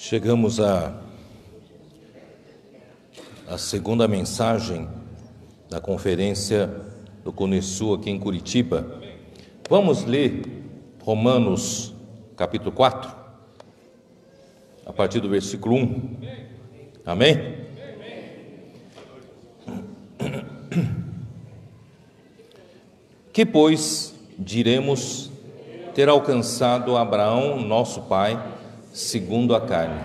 Chegamos à segunda mensagem da conferência do Conesul aqui em Curitiba. Vamos ler Romanos capítulo 4, a partir do versículo 1. Amém? Que, pois, diremos ter alcançado Abraão, nosso pai, segundo a carne?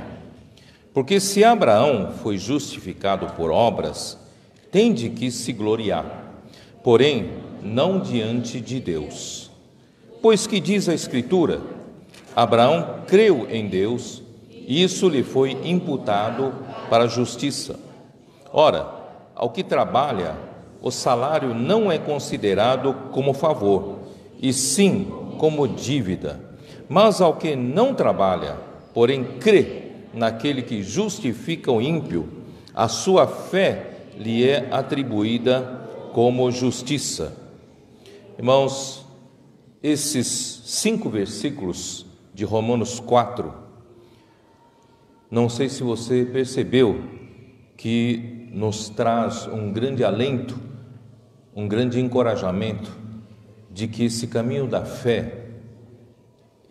Porque se Abraão foi justificado por obras, tem de que se gloriar, porém não diante de Deus. Pois que diz a Escritura: Abraão creu em Deus, e isso lhe foi imputado para a justiça. Ora, ao que trabalha, o salário não é considerado como favor, e sim como dívida. Mas ao que não trabalha, porém crê naquele que justifica o ímpio, a sua fé lhe é atribuída como justiça. Irmãos, esses 5 versículos de Romanos 4, não sei se você percebeu que nos traz um grande alento, um grande encorajamento de que esse caminho da fé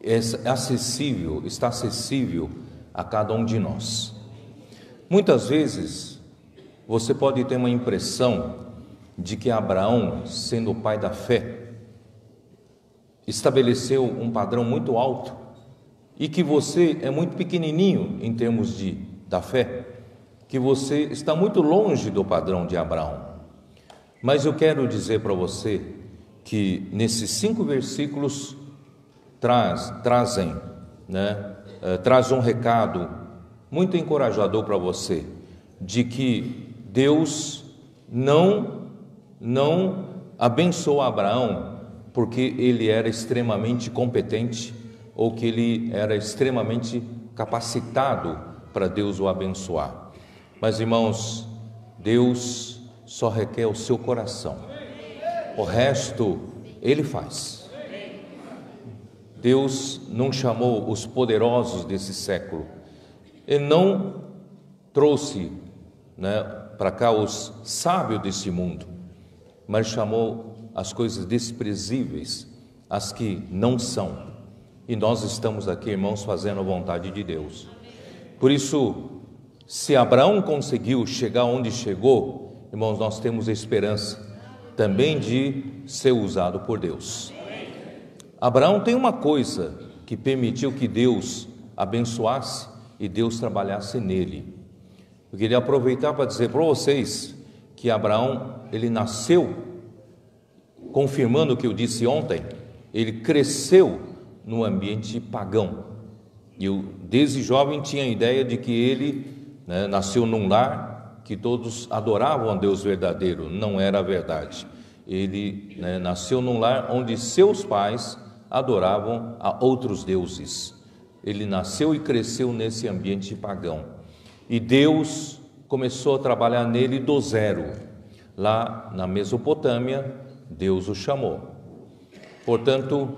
está acessível a cada um de nós. Muitas vezes você pode ter uma impressão de que Abraão, sendo o pai da fé, estabeleceu um padrão muito alto e que você é muito pequenininho em termos da fé, que você está muito longe do padrão de Abraão. Mas eu quero dizer para você que nesses 5 versículos traz um recado muito encorajador para você, de que Deus não abençoou Abraão porque ele era extremamente competente ou que ele era extremamente capacitado para Deus o abençoar. Mas, irmãos, Deus só requer o seu coração, o resto Ele faz. Deus não chamou os poderosos desse século, Ele não trouxe para cá os sábios desse mundo, mas chamou as coisas desprezíveis, as que não são. E nós estamos aqui, irmãos, fazendo a vontade de Deus. Por isso, se Abraão conseguiu chegar onde chegou, irmãos, nós temos a esperança também de ser usado por Deus. Abraão tem uma coisa que permitiu que Deus abençoasse e Deus trabalhasse nele. Eu queria aproveitar para dizer para vocês que Abraão, ele nasceu, confirmando o que eu disse ontem, ele cresceu no ambiente pagão. Eu, desde jovem, tinha a ideia de que ele nasceu num lar que todos adoravam a Deus verdadeiro. Não era verdade. Ele nasceu num lar onde seus pais adoravam a outros deuses. Ele nasceu e cresceu nesse ambiente pagão. E Deus começou a trabalhar nele do zero. Lá na Mesopotâmia, Deus o chamou. Portanto,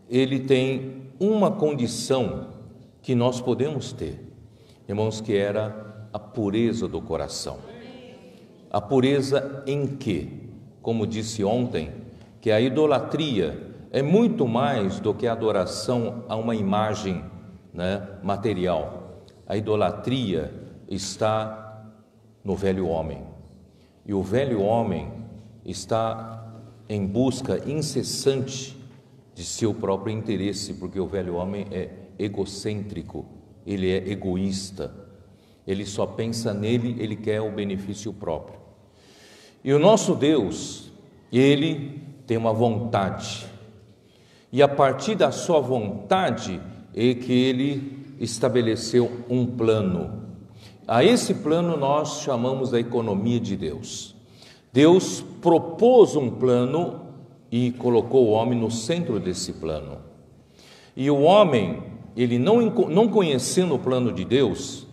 ele tem uma condição que nós podemos ter, irmãos, que era a pureza do coração. A pureza em quê? Como disse ontem, que a idolatria é muito mais do que a adoração a uma imagem material. A idolatria está no velho homem. E o velho homem está em busca incessante de seu próprio interesse, porque o velho homem é egocêntrico, ele é egoísta, ele só pensa nele, ele quer o benefício próprio. E o nosso Deus, ele tem uma vontade, e a partir da sua vontade é que ele estabeleceu um plano. A esse plano nós chamamos da economia de Deus. Deus propôs um plano e colocou o homem no centro desse plano. E o homem, ele não conhecendo o plano de Deus,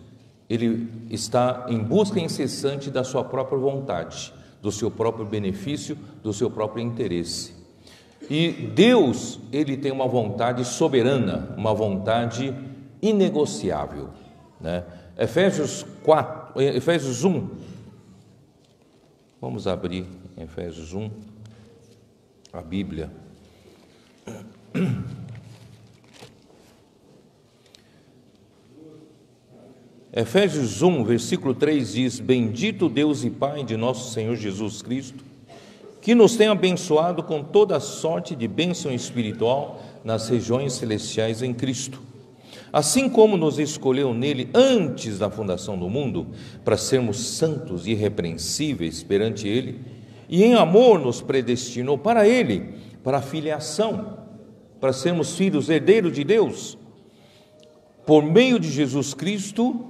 ele está em busca incessante da sua própria vontade, do seu próprio benefício, do seu próprio interesse. E Deus, ele tem uma vontade soberana, uma vontade inegociável, né? Efésios 1. Vamos abrir Efésios 1, a Bíblia. Efésios 1, versículo 3 diz: Bendito Deus e Pai de nosso Senhor Jesus Cristo, que nos tem abençoado com toda sorte de bênção espiritual nas regiões celestiais em Cristo, assim como nos escolheu nele antes da fundação do mundo, para sermos santos e irrepreensíveis perante ele, e em amor nos predestinou para ele, para a filiação, para sermos filhos herdeiros de Deus, por meio de Jesus Cristo,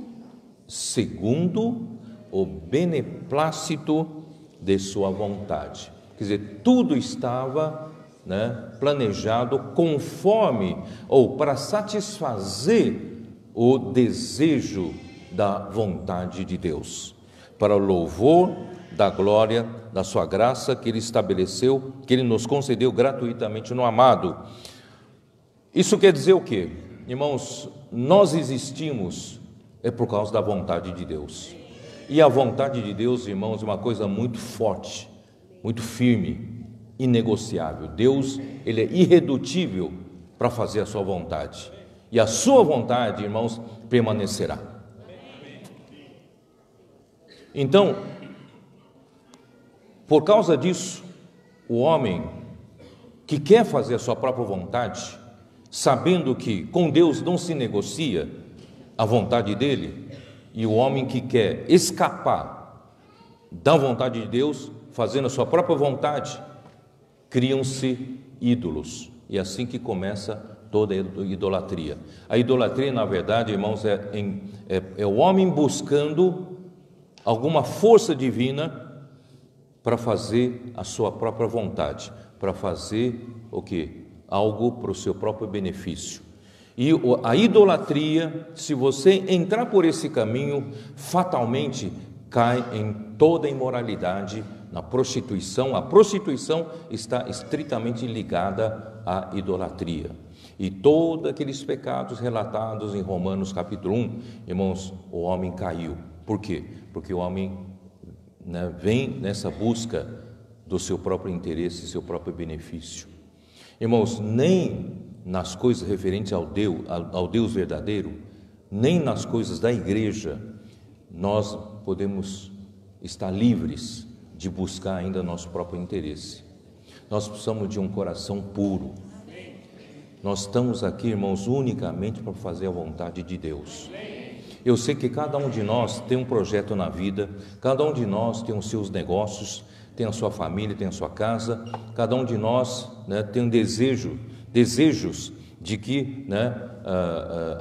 segundo o beneplácito de sua vontade. Quer dizer, tudo estava, né, planejado conforme ou para satisfazer o desejo da vontade de Deus, para o louvor da glória da sua graça que ele estabeleceu, que ele nos concedeu gratuitamente no amado. Isso quer dizer o quê? Irmãos, nós existimos por causa da vontade de Deus. E a vontade de Deus, irmãos, é uma coisa muito forte, muito firme, inegociável. Deus, ele é irredutível para fazer a sua vontade. E a sua vontade, irmãos, permanecerá. Então, por causa disso, o homem que quer fazer a sua própria vontade, sabendo que com Deus não se negocia a vontade dele, e o homem que quer escapar da vontade de Deus, fazendo a sua própria vontade, criam-se ídolos, e assim que começa toda a idolatria. A idolatria, na verdade, irmãos, é o homem buscando alguma força divina para fazer a sua própria vontade, para fazer o quê? Algo para o seu próprio benefício. E a idolatria, se você entrar por esse caminho, fatalmente cai em toda a imoralidade, na prostituição. A prostituição está estritamente ligada à idolatria. E todos aqueles pecados relatados em Romanos capítulo 1, irmãos, o homem caiu. Por quê? Porque o homem, né, vem nessa busca do seu próprio interesse, seu próprio benefício. Irmãos, nem nas coisas referentes ao Deus verdadeiro, nem nas coisas da igreja, nós podemos estar livres de buscar ainda nosso próprio interesse. Nós precisamos de um coração puro. Nós estamos aqui, irmãos, unicamente para fazer a vontade de Deus. Eu sei que cada um de nós tem um projeto na vida, cada um de nós tem os seus negócios, tem a sua família, tem a sua casa, cada um de nós, né, tem um desejos de que, né,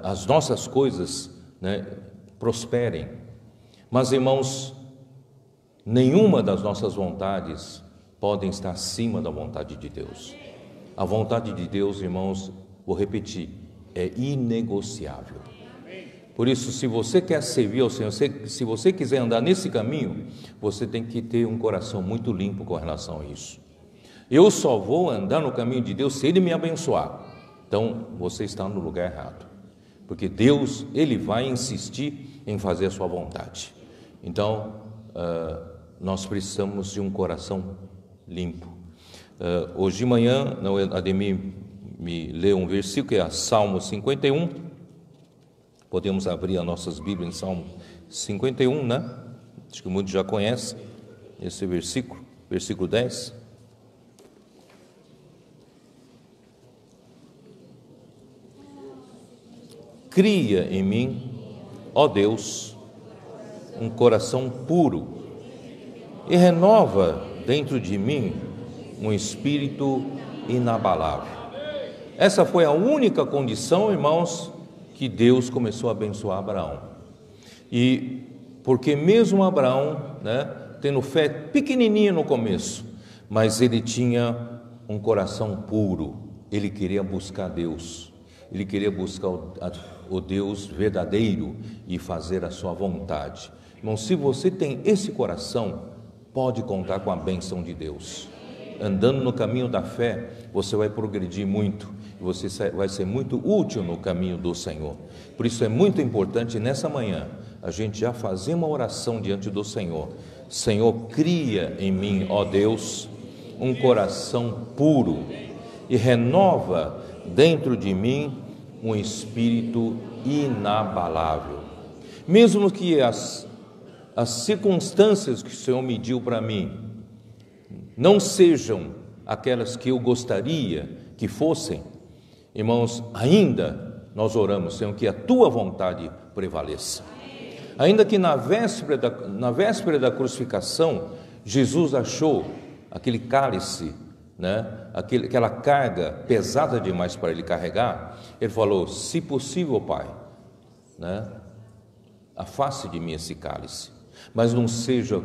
as nossas coisas, né, prosperem. Mas, irmãos, nenhuma das nossas vontades podem estar acima da vontade de Deus. A vontade de Deus, irmãos, vou repetir, é inegociável. Por isso, se você quer servir ao Senhor, se você quiser andar nesse caminho, você tem que ter um coração muito limpo com relação a isso. Eu só vou andar no caminho de Deus se Ele me abençoar. Então, você está no lugar errado, porque Deus, Ele vai insistir em fazer a sua vontade. Então, nós precisamos de um coração limpo. Hoje de manhã, a Ademir me leu um versículo, que é Salmo 51. Podemos abrir as nossas Bíblias em Salmo 51, né? Acho que muitos já conhecem esse versículo, versículo 10. Cria em mim, ó Deus, um coração puro e renova dentro de mim um espírito inabalável. Essa foi a única condição, irmãos, que Deus começou a abençoar Abraão. E porque mesmo Abraão, né, tendo fé pequenininha no começo, mas ele tinha um coração puro, ele queria buscar Deus, ele queria buscar o Deus verdadeiro e fazer a sua vontade. Irmão, se você tem esse coração, pode contar com a bênção de Deus. Andando no caminho da fé, você vai progredir muito você vai ser muito útil no caminho do Senhor. Por isso é muito importante nessa manhã a gente já fazer uma oração diante do Senhor. Senhor, cria em mim, ó Deus, um coração puro e renova dentro de mim um espírito inabalável. Mesmo que as circunstâncias que o Senhor me deu para mim não sejam aquelas que eu gostaria que fossem, irmãos, ainda nós oramos, Senhor, que a Tua vontade prevaleça. Ainda que na véspera da crucificação, Jesus achou aquele cálice, aquela carga pesada demais para ele carregar, ele falou: se possível, Pai, afaste de mim esse cálice, mas não seja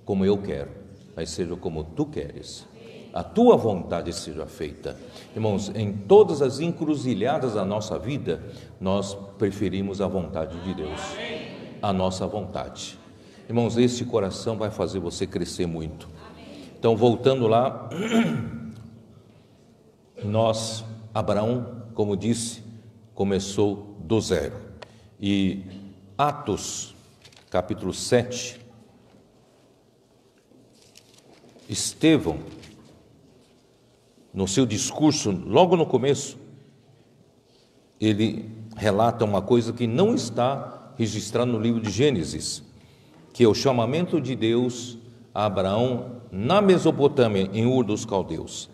como eu quero, mas seja como Tu queres. A Tua vontade seja feita. Irmãos, em todas as encruzilhadas da nossa vida, nós preferimos a vontade de Deus, a nossa vontade. Irmãos, este coração vai fazer você crescer muito. Então, voltando lá, Abraão, como disse, começou do zero. E Atos, capítulo 7, Estevão, no seu discurso, logo no começo, ele relata uma coisa que não está registrada no livro de Gênesis, que é o chamamento de Deus a Abraão na Mesopotâmia, em Ur dos Caldeus.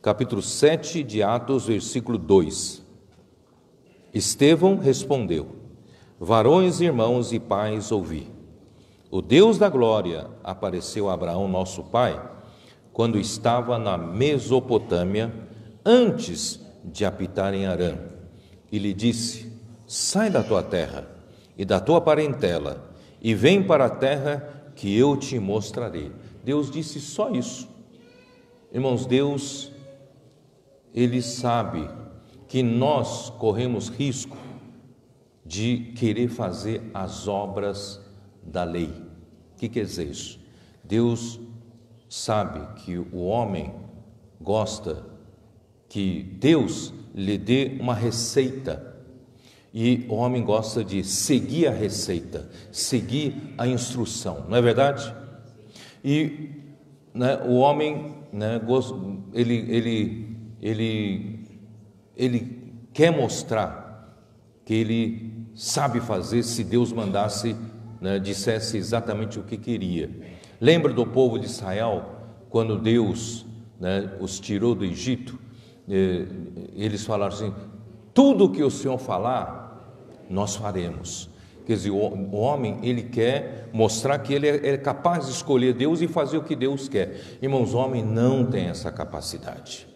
Capítulo 7 de Atos, versículo 2. Estevão respondeu: varões, irmãos e pais, ouvi. O Deus da glória apareceu a Abraão, nosso pai, quando estava na Mesopotâmia, antes de habitar em Harã, e lhe disse: sai da tua terra e da tua parentela, e vem para a terra que eu te mostrarei. Deus disse só isso. Irmãos, Deus, Ele sabe que nós corremos risco de querer fazer as obras da lei. O que quer dizer isso? Deus sabe que o homem gosta que Deus lhe dê uma receita, e o homem gosta de seguir a receita, seguir a instrução, não é verdade? E o homem, ele quer mostrar que ele sabe fazer se Deus mandasse, dissesse exatamente o que queria. Lembra do povo de Israel, quando Deus os tirou do Egito? Eles falaram assim: tudo o que o Senhor falar, nós faremos. Quer dizer, o homem, ele quer mostrar que ele é capaz de escolher Deus e fazer o que Deus quer. Irmãos, o homem não tem essa capacidade.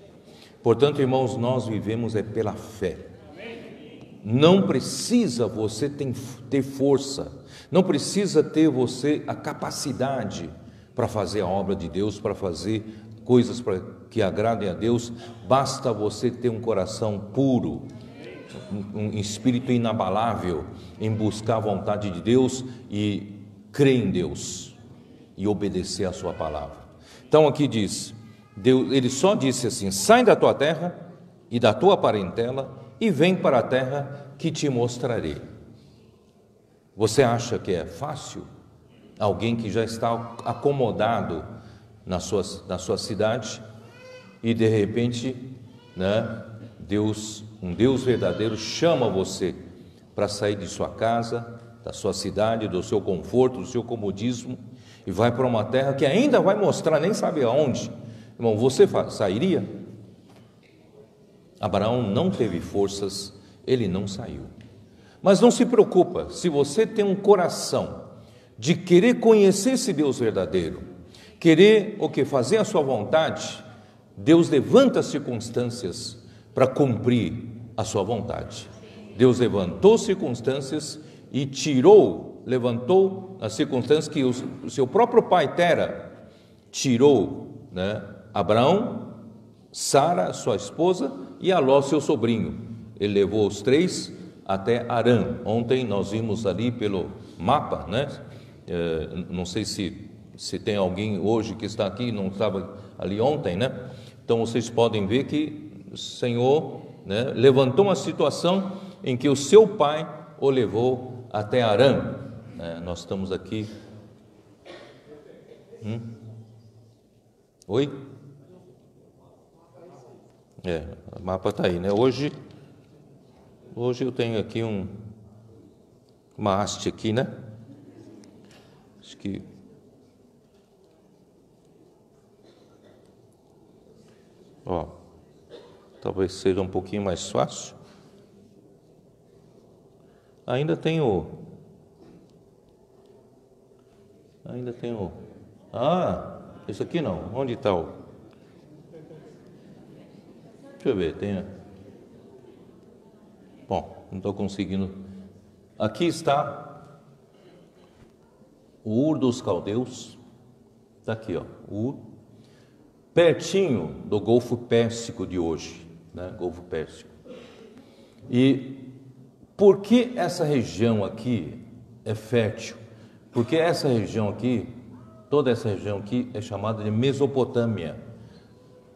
Portanto, irmãos, nós vivemos pela fé. Não precisa você ter força, não precisa ter você a capacidade para fazer a obra de Deus, para fazer coisas que agradem a Deus. Basta você ter um coração puro, um espírito inabalável em buscar a vontade de Deus e crer em Deus e obedecer a sua palavra. Então aqui diz, Deus, ele só disse assim: sai da tua terra e da tua parentela e vem para a terra que te mostrarei. Você acha que é fácil? Alguém que já está acomodado na sua cidade e de repente, um Deus verdadeiro chama você para sair de sua casa, da sua cidade, do seu conforto, do seu comodismo, e vai para uma terra que ainda vai mostrar, nem sabe aonde. Irmão, você sairia? Abraão não teve forças, ele não saiu. Mas não se preocupa, se você tem um coração de querer conhecer esse Deus verdadeiro, querer fazer a sua vontade, Deus levanta as circunstâncias para cumprir a sua vontade. Deus levantou circunstâncias e levantou as circunstâncias que o seu próprio pai Tera tirou, Abraão, Sara, sua esposa, e Aló, seu sobrinho. Ele levou os três até Harã. Ontem nós vimos ali pelo mapa, não sei se tem alguém hoje que está aqui, não estava ali ontem, Então vocês podem ver que o Senhor né, levantou uma situação em que o seu pai o levou até Harã. Nós estamos aqui. Oi? O mapa está aí, né? Hoje eu tenho aqui uma haste aqui, né? Acho que talvez seja um pouquinho mais fácil. Ainda tenho. Isso aqui não. Onde está o? Deixa eu ver, Bom, não estou conseguindo. Aqui está o Ur dos Caldeus. Está aqui, Ur, pertinho do Golfo Pérsico de hoje, né? Golfo Pérsico. E por que essa região aqui é fértil? Porque essa região aqui, toda essa região aqui é chamada de Mesopotâmia.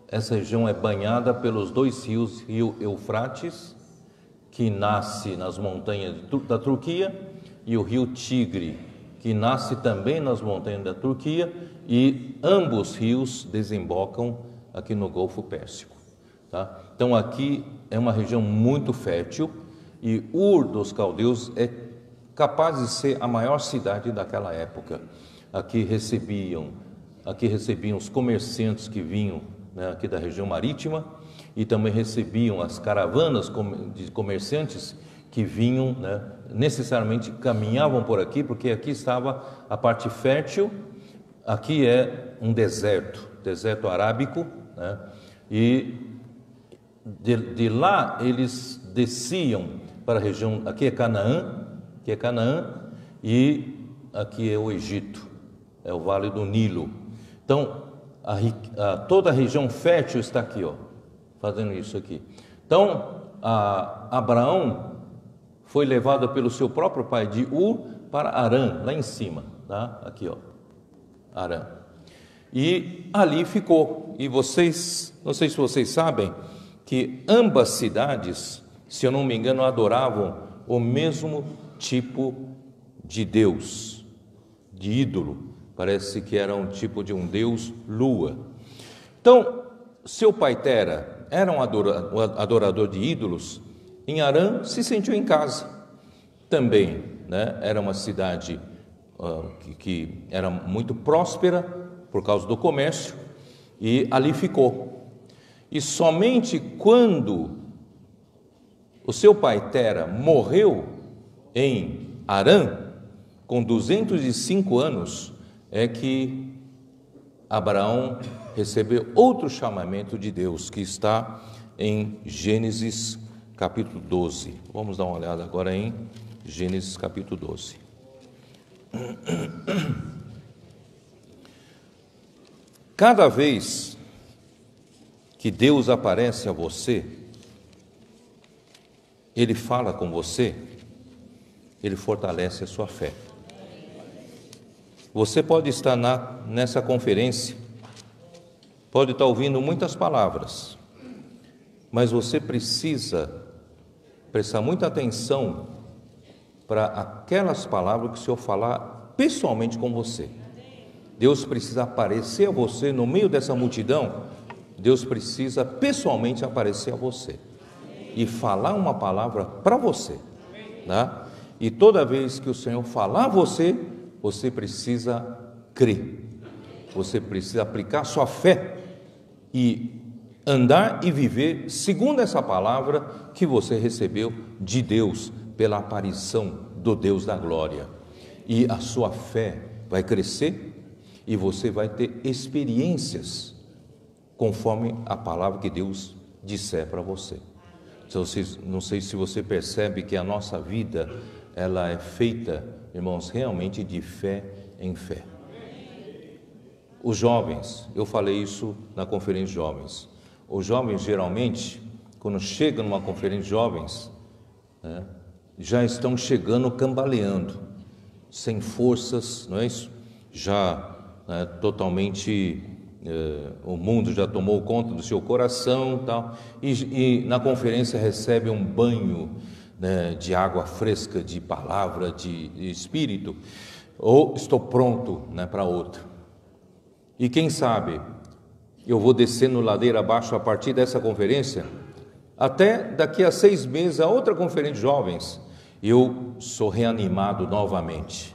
Essa região é banhada pelos dois rios, rio Eufrates, que nasce nas montanhas da Turquia, e o rio Tigre, que nasce também nas montanhas da Turquia, e ambos rios desembocam aqui no Golfo Pérsico, tá? Então aqui é uma região muito fértil, e Ur dos Caldeus é capaz de ser a maior cidade daquela época. Aqui recebiam os comerciantes que vinham, né, aqui da região marítima, e também recebiam as caravanas de comerciantes que vinham, né, necessariamente caminhavam por aqui, porque aqui estava a parte fértil. Aqui é um deserto arábico, né, e de lá eles desciam para a região, aqui é Canaã, e aqui é o Egito, é o Vale do Nilo. Então, toda a região fértil está aqui, fazendo isso aqui. Então, Abraão foi levado pelo seu próprio pai de Ur para Harã, lá em cima, tá? Aqui, Harã. E ali ficou. E vocês, não sei se vocês sabem, que ambas cidades, se eu não me engano, adoravam o mesmo tipo de Deus, de ídolo. Parece que era um tipo de um deus lua. Então, seu pai Tera era um adorador de ídolos. Em Harã se sentiu em casa. Também, né, era uma cidade que era muito próspera por causa do comércio, e ali ficou. E somente quando o seu pai Tera morreu em Harã, com 205 anos, é que Abraão recebeu outro chamamento de Deus, que está em Gênesis capítulo 12. Vamos dar uma olhada agora em Gênesis capítulo 12. Cada vez que Deus aparece a você, Ele fala com você, Ele fortalece a sua fé. Você pode estar nessa conferência, pode estar ouvindo muitas palavras, mas você precisa prestar muita atenção para aquelas palavras que o Senhor falar pessoalmente com você. Deus precisa aparecer a você no meio dessa multidão. Deus precisa pessoalmente aparecer a você e falar uma palavra para você, né? E toda vez que o Senhor falar a você, você precisa crer, você precisa aplicar sua fé e andar e viver segundo essa palavra que você recebeu de Deus pela aparição do Deus da glória. E a sua fé vai crescer e você vai ter experiências conforme a palavra que Deus disser para você. Então, não sei se você percebe que a nossa vida, ela é feita, irmãos, realmente de fé em fé. Os jovens, eu falei isso na conferência de jovens. Os jovens, geralmente, quando chegam numa conferência de jovens, né, já estão chegando cambaleando, sem forças, não é isso? Já totalmente o mundo já tomou conta do seu coração, tal, e na conferência recebe um banho, né, de água fresca, de palavra, de espírito, ou estou pronto, né, para outro. E quem sabe eu vou descendo ladeira abaixo a partir dessa conferência, até daqui a 6 meses, a outra conferência de jovens, eu sou reanimado novamente.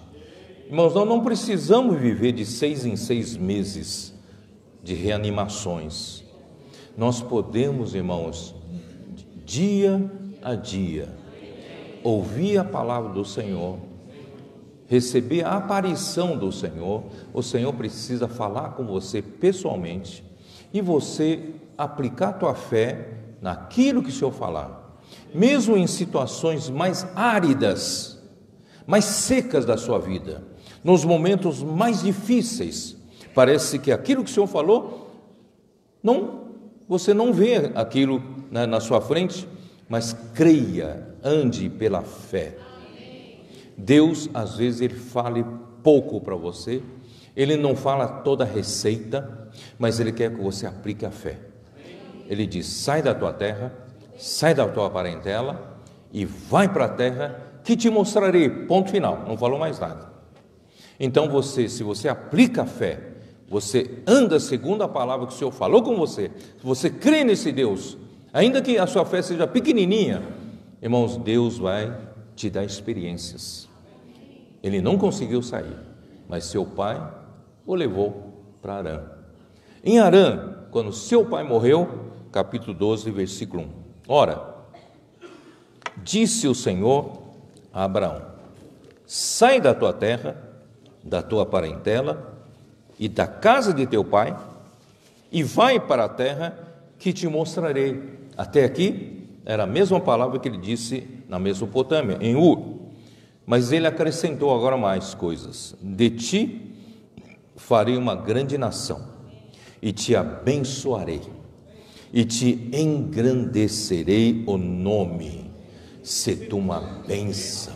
Irmãos, nós não precisamos viver de 6 em 6 meses de reanimações. Nós podemos, irmãos, dia a dia, ouvir a palavra do Senhor, receber a aparição do Senhor. O Senhor precisa falar com você pessoalmente e você aplicar a tua fé naquilo que o Senhor falar, mesmo em situações mais áridas, mais secas da sua vida, nos momentos mais difíceis. Parece que aquilo que o Senhor falou, você não vê aquilo, né, na sua frente, mas creia, ande pela fé. Deus, às vezes, Ele fala pouco para você, Ele não fala toda a receita, mas Ele quer que você aplique a fé. Ele diz: sai da tua terra, sai da tua parentela e vai para a terra que te mostrarei. Ponto final, não falou mais nada. Então se você aplica a fé, você anda segundo a palavra que o Senhor falou com você, se você crê nesse Deus, ainda que a sua fé seja pequenininha, irmãos, Deus vai te dar experiências. Ele não conseguiu sair, mas seu pai o levou para Harã. Em Harã, quando seu pai morreu, capítulo 12, versículo 1. Ora, disse o Senhor a Abraão: sai da tua terra, da tua parentela e da casa de teu pai, e vai para a terra que te mostrarei. Até aqui era a mesma palavra que ele disse na Mesopotâmia, em Ur, mas ele acrescentou agora mais coisas: de ti farei uma grande nação, e te abençoarei, e te engrandecerei o nome, se tu uma bênção.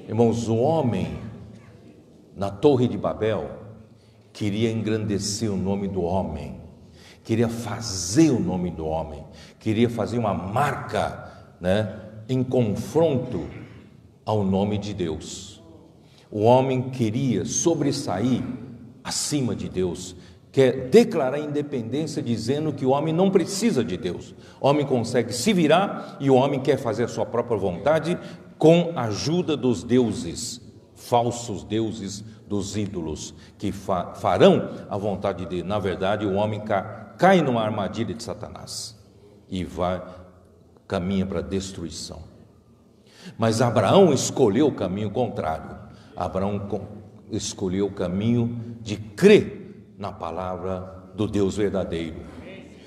Irmãos, o homem na Torre de Babel queria engrandecer o nome do homem, queria fazer o nome do homem, queria fazer uma marca, né, em confronto ao nome de Deus. O homem queria sobressair acima de Deus, quer declarar independência, dizendo que o homem não precisa de Deus. O homem consegue se virar e o homem quer fazer a sua própria vontade com a ajuda dos deuses, falsos deuses, dos ídolos, que farão a vontade de Deus. Na verdade, o homem cai numa armadilha de Satanás e caminha para a destruição. Mas Abraão escolheu o caminho contrário. Abraão escolheu o caminho de crer na palavra do Deus verdadeiro.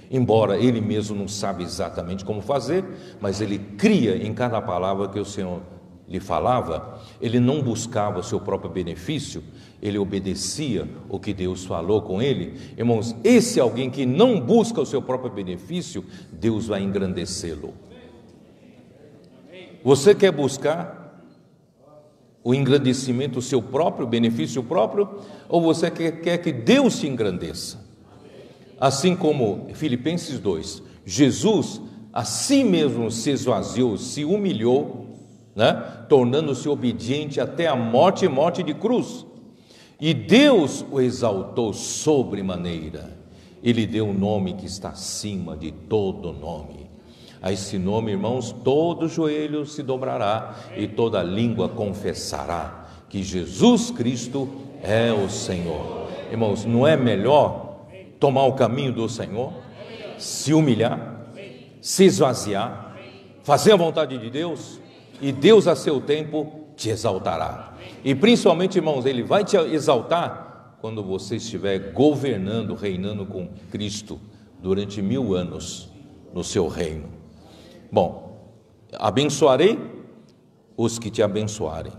Embora ele mesmo não sabe exatamente como fazer, mas ele cria em cada palavra que o Senhor lhe falava. Ele não buscava o seu próprio benefício, ele obedecia o que Deus falou com ele. Irmãos, esse alguém que não busca o seu próprio benefício, Deus vai engrandecê-lo. Você quer buscar o engrandecimento, o seu próprio benefício próprio, ou você quer que Deus te engrandeça? Assim como Filipenses 2, Jesus a si mesmo se esvaziou, se humilhou, né? Tornando-se obediente até a morte e morte de cruz, e Deus o exaltou sobremaneira, ele deu um nome que está acima de todo nome. A esse nome, irmãos, todo joelho se dobrará e toda língua confessará que Jesus Cristo é o Senhor. Irmãos, não é melhor tomar o caminho do Senhor, se humilhar, se esvaziar, fazer a vontade de Deus, e Deus a seu tempo te exaltará. E principalmente, irmãos, Ele vai te exaltar quando você estiver governando, reinando com Cristo durante 1000 anos no seu reino. Bom, abençoarei os que te abençoarem,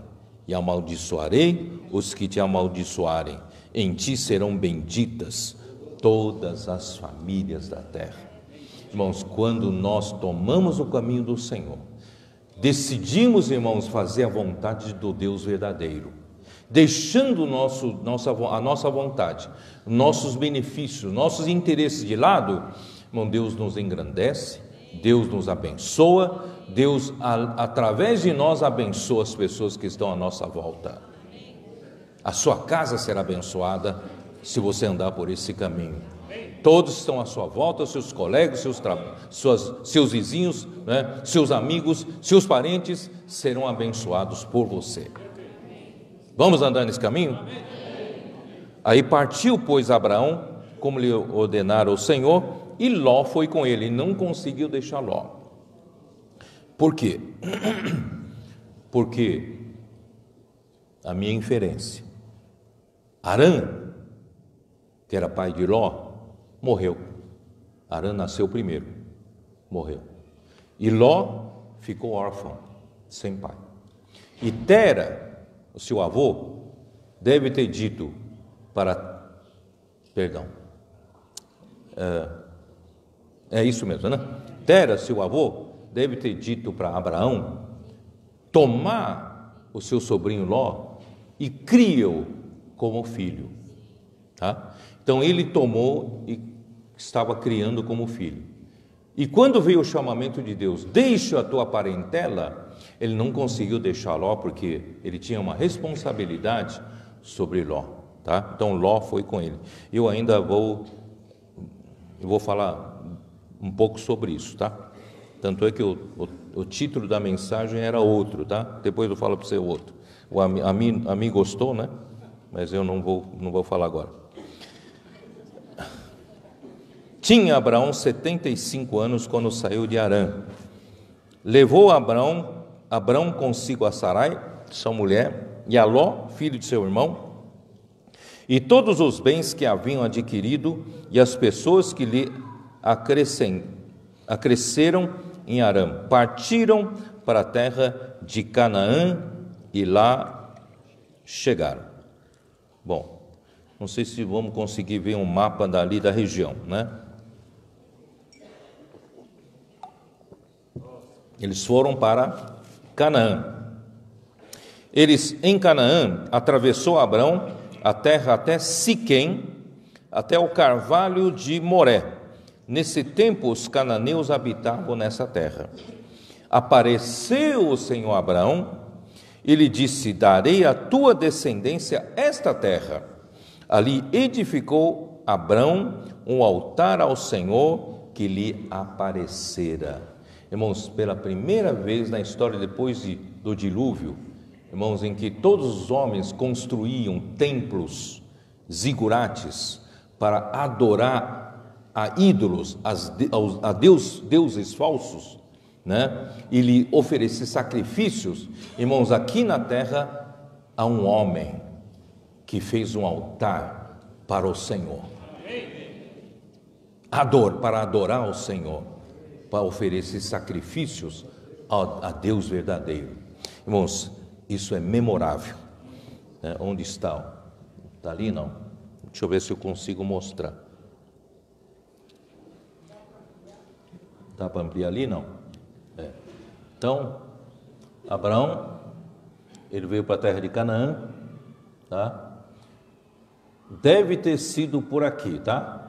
e amaldiçoarei os que te amaldiçoarem. Em ti serão benditas todas as famílias da terra. Irmãos, quando nós tomamos o caminho do Senhor, decidimos, irmãos, fazer a vontade do Deus verdadeiro, deixando a nossa vontade, nossos benefícios, nossos interesses de lado, irmão, Deus nos engrandece, Deus nos abençoa, Deus, através de nós, abençoa as pessoas que estão à nossa volta. A sua casa será abençoada se você andar por esse caminho. Todos estão à sua volta, seus colegas, seus vizinhos, né? Seus amigos, seus parentes serão abençoados por você. Vamos andar nesse caminho? Aí partiu, pois, Abraão, como lhe ordenara o Senhor, e Ló foi com ele, e não conseguiu deixar Ló. Por quê? Porque a minha inferência, Harã, que era pai de Ló, morreu. Harã nasceu primeiro, morreu. E Ló ficou órfão, sem pai. E Tera, o seu avô, deve ter dito para... Perdão. É isso mesmo, né? Tera, seu avô, deve ter dito para Abraão tomar o seu sobrinho Ló e cria-o como filho, tá? Então ele tomou e estava criando como filho. E quando veio o chamamento de Deus, deixa a tua parentela, ele não conseguiu deixar Ló, porque ele tinha uma responsabilidade sobre Ló, tá? Então Ló foi com ele. Eu ainda vou falar um pouco sobre isso, tá? Tanto é que o título da mensagem era outro, tá? Depois eu falo para você outro. A mim gostou, né? Mas eu não vou falar agora. Tinha Abraão 75 anos quando saiu de Harã. Levou Abraão consigo a Sarai, sua mulher, e a Ló, filho de seu irmão, e todos os bens que haviam adquirido, e as pessoas que lhe acresceram em Harã. Partiram para a terra de Canaã e lá chegaram. Bom, não sei se vamos conseguir ver um mapa dali da região, né? Eles foram para Canaã. Em Canaã, atravessou Abraão a terra até Siquém, até o carvalho de Moré. Nesse tempo, os cananeus habitavam nessa terra. Apareceu o Senhor a Abraão e lhe disse: darei à tua descendência esta terra. Ali edificou Abraão um altar ao Senhor que lhe aparecera. Irmãos, pela primeira vez na história depois do dilúvio, irmãos, em que todos os homens construíam templos zigurates para adorar a ídolos, a deuses falsos, né? E lhe oferecer sacrifícios. Irmãos, aqui na terra há um homem que fez um altar para o Senhor, para adorar o Senhor, para oferecer sacrifícios a Deus verdadeiro. Irmãos, isso é memorável, né? Onde está? Está ali? Não. Deixa eu ver se eu consigo mostrar. Dá para ampliar ali? Não. Então, Abraão, ele veio para a terra de Canaã, tá? Deve ter sido por aqui, tá?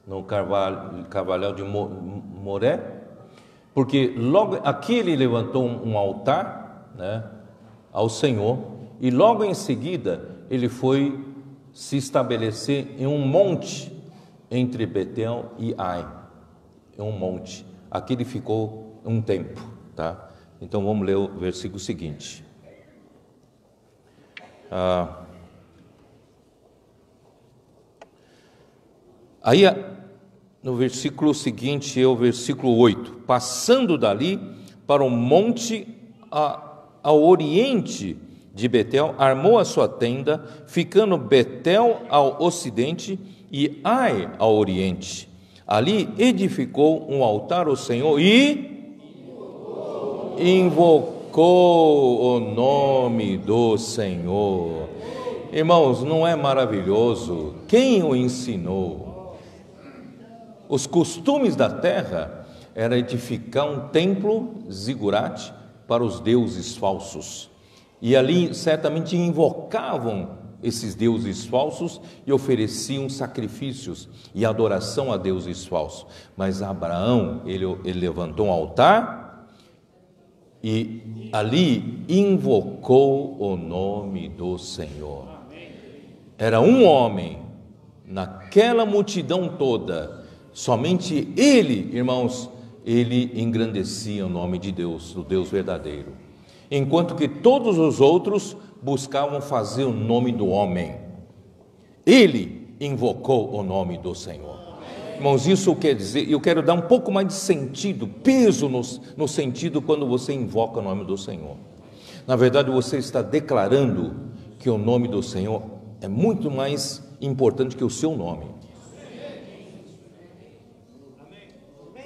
No carvalho de Moré, porque logo aqui ele levantou um altar, né, ao Senhor, e logo em seguida ele foi se estabelecer em um monte entre Betel e Ai, em um monte. Aqui ele ficou um tempo, tá? Então vamos ler o versículo seguinte. Aí no versículo seguinte é o versículo 8. Passando dali para o monte ao oriente de Betel, armou a sua tenda, ficando Betel ao ocidente e Ai ao oriente. Ali edificou um altar ao Senhor e invocou o nome do Senhor. Irmãos, não é maravilhoso? Quem o ensinou? Os costumes da terra era edificar um templo zigurate para os deuses falsos. E ali certamente invocavam esses deuses falsos e ofereciam sacrifícios e adoração a deuses falsos. Mas Abraão, ele levantou um altar e ali invocou o nome do Senhor. Era um homem naquela multidão toda, somente ele, irmãos, ele engrandecia o nome de Deus, do Deus verdadeiro, enquanto que todos os outros buscavam fazer o nome do homem. Ele invocou o nome do Senhor. Irmãos, isso quer dizer, eu quero dar um pouco mais de sentido, peso no sentido quando você invoca o nome do Senhor. Na verdade, você está declarando que o nome do Senhor é muito mais importante que o seu nome.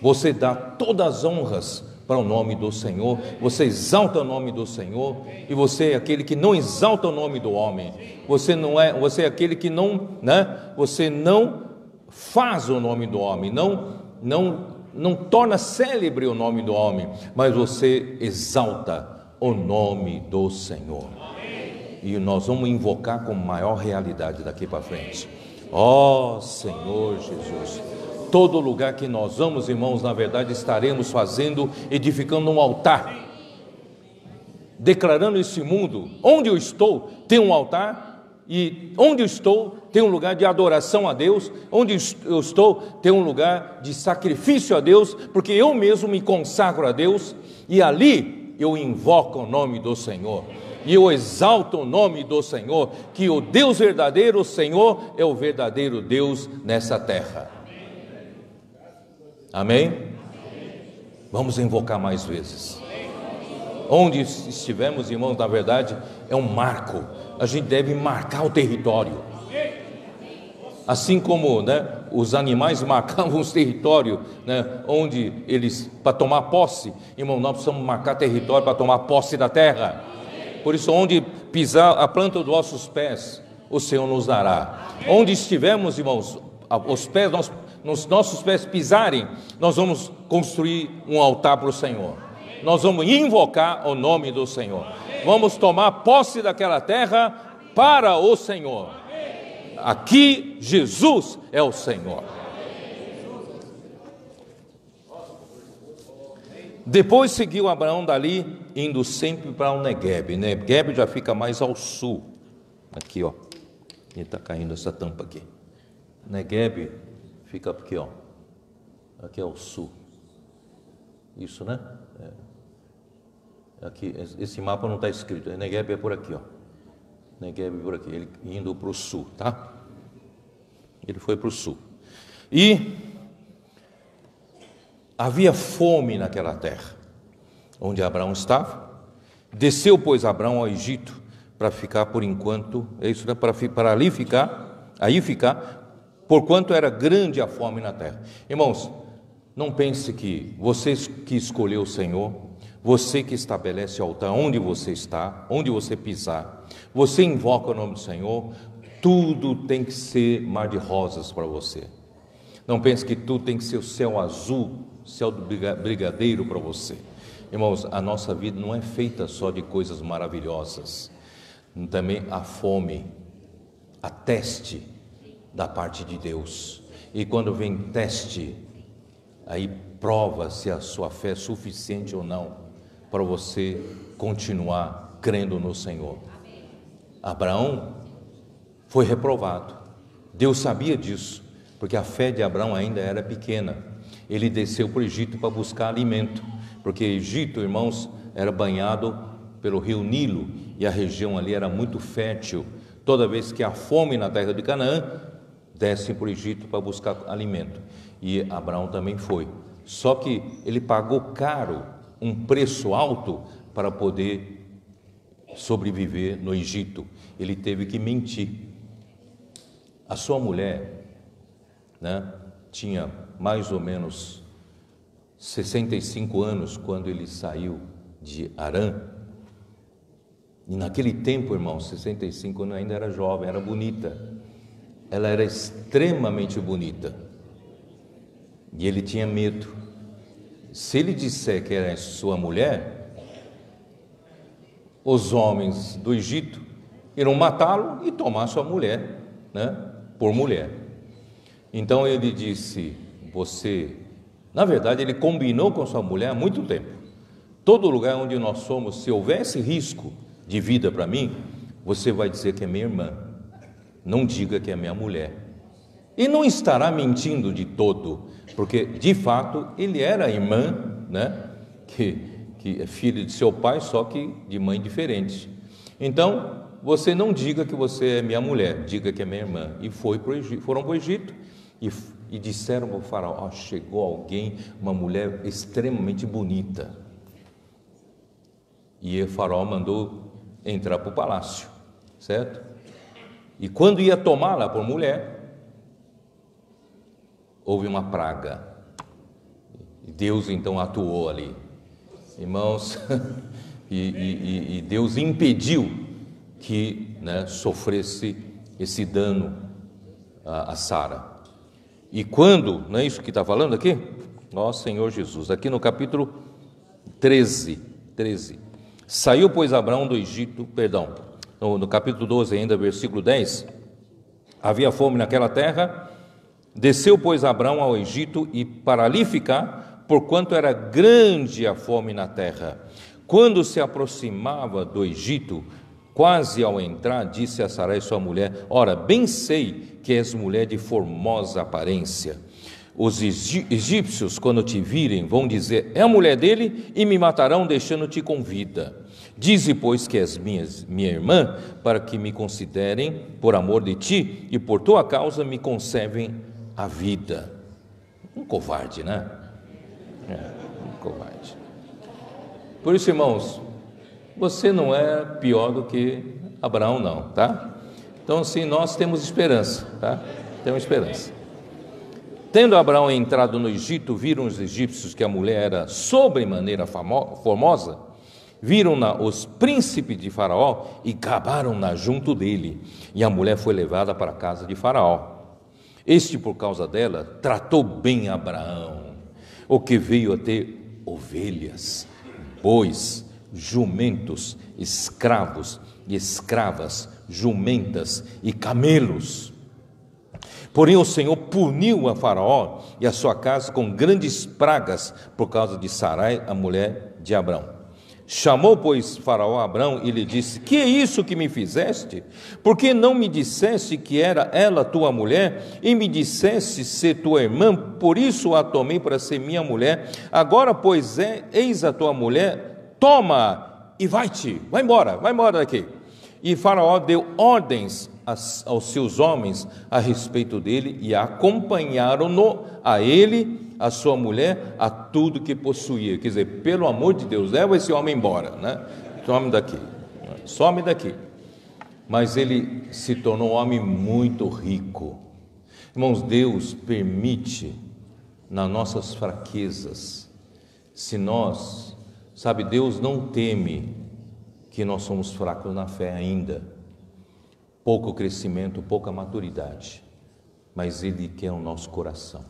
Você dá todas as honras para o nome do Senhor, você exalta o nome do Senhor, e você é aquele que não exalta o nome do homem. Você é aquele que não, você não faz o nome do homem, não torna célebre o nome do homem, mas você exalta o nome do Senhor. E nós vamos invocar com maior realidade daqui para frente. Ó Senhor Jesus, todo lugar que nós vamos, irmãos, na verdade estaremos edificando um altar, declarando esse mundo: onde eu estou tem um altar, e onde eu estou tem um lugar de adoração a Deus, onde eu estou tem um lugar de sacrifício a Deus, porque eu mesmo me consagro a Deus, e ali eu invoco o nome do Senhor, e eu exalto o nome do Senhor, que o Deus verdadeiro, o Senhor, é o verdadeiro Deus nessa terra. Amém? Vamos invocar mais vezes. Onde estivermos, irmãos, na verdade, é um marco. A gente deve marcar o território. Assim como, os animais marcavam os territórios, onde eles, para tomar posse, irmão, nós precisamos marcar território para tomar posse da terra. Por isso, onde pisar a planta dos vossos pés, o Senhor nos dará. Onde estivermos, irmãos, nos nossos pés pisarem, nós vamos construir um altar para o Senhor. Nós vamos invocar o nome do Senhor. Vamos tomar posse daquela terra para o Senhor. Aqui Jesus é o Senhor. Depois seguiu Abraão dali, indo sempre para o Neguebe. Neguebe já fica mais ao sul. Aqui, ó. E está caindo essa tampa aqui. Neguebe fica aqui, ó. Aqui é o sul. Isso, né? Aqui, esse mapa não está escrito. Neguebe é por aqui, ó. Neguebe por aqui. Ele indo para o sul, tá? Ele foi para o sul. E havia fome naquela terra onde Abraão estava. Desceu, pois, Abraão ao Egito para ficar por enquanto, para ali ficar, porquanto era grande a fome na terra. Irmãos, não pense que você que escolheu o Senhor, você que estabelece o altar onde você está, onde você pisar, você invoca o nome do Senhor, tudo tem que ser mar de rosas para você. Não pense que tudo tem que ser o céu azul, céu do brigadeiro para você. Irmãos, a nossa vida não é feita só de coisas maravilhosas. Também há fome, há teste da parte de Deus. E quando vem teste, aí prova se a sua fé é suficiente ou não para você continuar crendo no Senhor. Abraão foi reprovado. Deus sabia disso, porque a fé de Abraão ainda era pequena. Ele desceu para o Egito para buscar alimento, porque Egito, irmãos, era banhado pelo rio Nilo, e a região ali era muito fértil. Toda vez que há fome na terra de Canaã, descem para o Egito para buscar alimento. E Abraão também foi. Só que ele pagou caro, um preço alto, para poder sobreviver no Egito. Ele teve que mentir. A sua mulher, tinha mais ou menos 65 anos quando ele saiu de Harã. E naquele tempo, irmão, 65 anos, ainda era jovem, era bonita. Ela era extremamente bonita. E ele tinha medo. Se ele disser que era sua mulher, os homens do Egito irão matá-lo e tomar sua mulher, né, por mulher. Então ele disse, na verdade ele combinou com sua mulher há muito tempo. Todo lugar onde nós somos, se houvesse risco de vida para mim, você vai dizer que é minha irmã, não diga que é minha mulher. E não estará mentindo de todo, porque de fato ele era irmã, né, que é filho de seu pai, só que de mãe diferente. Então, você não diga que você é minha mulher, diga que é minha irmã. E foram para o Egito e disseram ao faraó, chegou alguém, uma mulher extremamente bonita. E o faraó mandou entrar para o palácio, certo? E quando ia tomá-la por mulher, houve uma praga. E Deus então atuou ali. Irmãos, e Deus impediu que, né, sofresse esse dano a Sara. E quando, não é isso que está falando aqui? Ó Senhor Jesus, aqui no capítulo 13, saiu pois Abraão do Egito, no capítulo 12 ainda, versículo 10, havia fome naquela terra, desceu pois Abraão ao Egito e para ali ficar, porquanto era grande a fome na terra. Quando se aproximava do Egito, quase ao entrar, disse a Sarai sua mulher, ora, bem sei que és mulher de formosa aparência. Os egípcios, quando te virem, vão dizer, é a mulher dele, e me matarão, deixando-te com vida. Dize, pois, que és minha irmã, para que me considerem por amor de ti, e por tua causa me conservem a vida. Um covarde, né? Um covarde. Por isso, irmãos, você não é pior do que Abraão, não, tá? Então, sim, nós temos esperança, tá? Temos esperança. Tendo Abraão entrado no Egito, viram os egípcios que a mulher era sobremaneira formosa, viram-na os príncipes de Faraó e gabaram-na junto dele, e a mulher foi levada para a casa de Faraó. Este, por causa dela, tratou bem Abraão, o que veio a ter ovelhas, bois, jumentos, escravos e escravas, jumentas e camelos. Porém o Senhor puniu a Faraó e a sua casa com grandes pragas por causa de Sarai, a mulher de Abrão. Chamou, pois, Faraó a Abrão e lhe disse, que é isso que me fizeste? Por que não me disseste que era ela tua mulher, e me disseste ser tua irmã? Por isso a tomei para ser minha mulher. Agora, pois, eis a tua mulher, toma e vai embora daqui. E Faraó deu ordens aos seus homens a respeito dele, e acompanharam-no, a ele, a sua mulher, a tudo que possuía. Quer dizer, pelo amor de Deus, leva esse homem embora, né? Some daqui. Mas ele se tornou um homem muito rico. Irmãos, Deus permite nas nossas fraquezas, se nós, Deus não teme que nós somos fracos na fé ainda, pouco crescimento, pouca maturidade, mas Ele quer o nosso coração.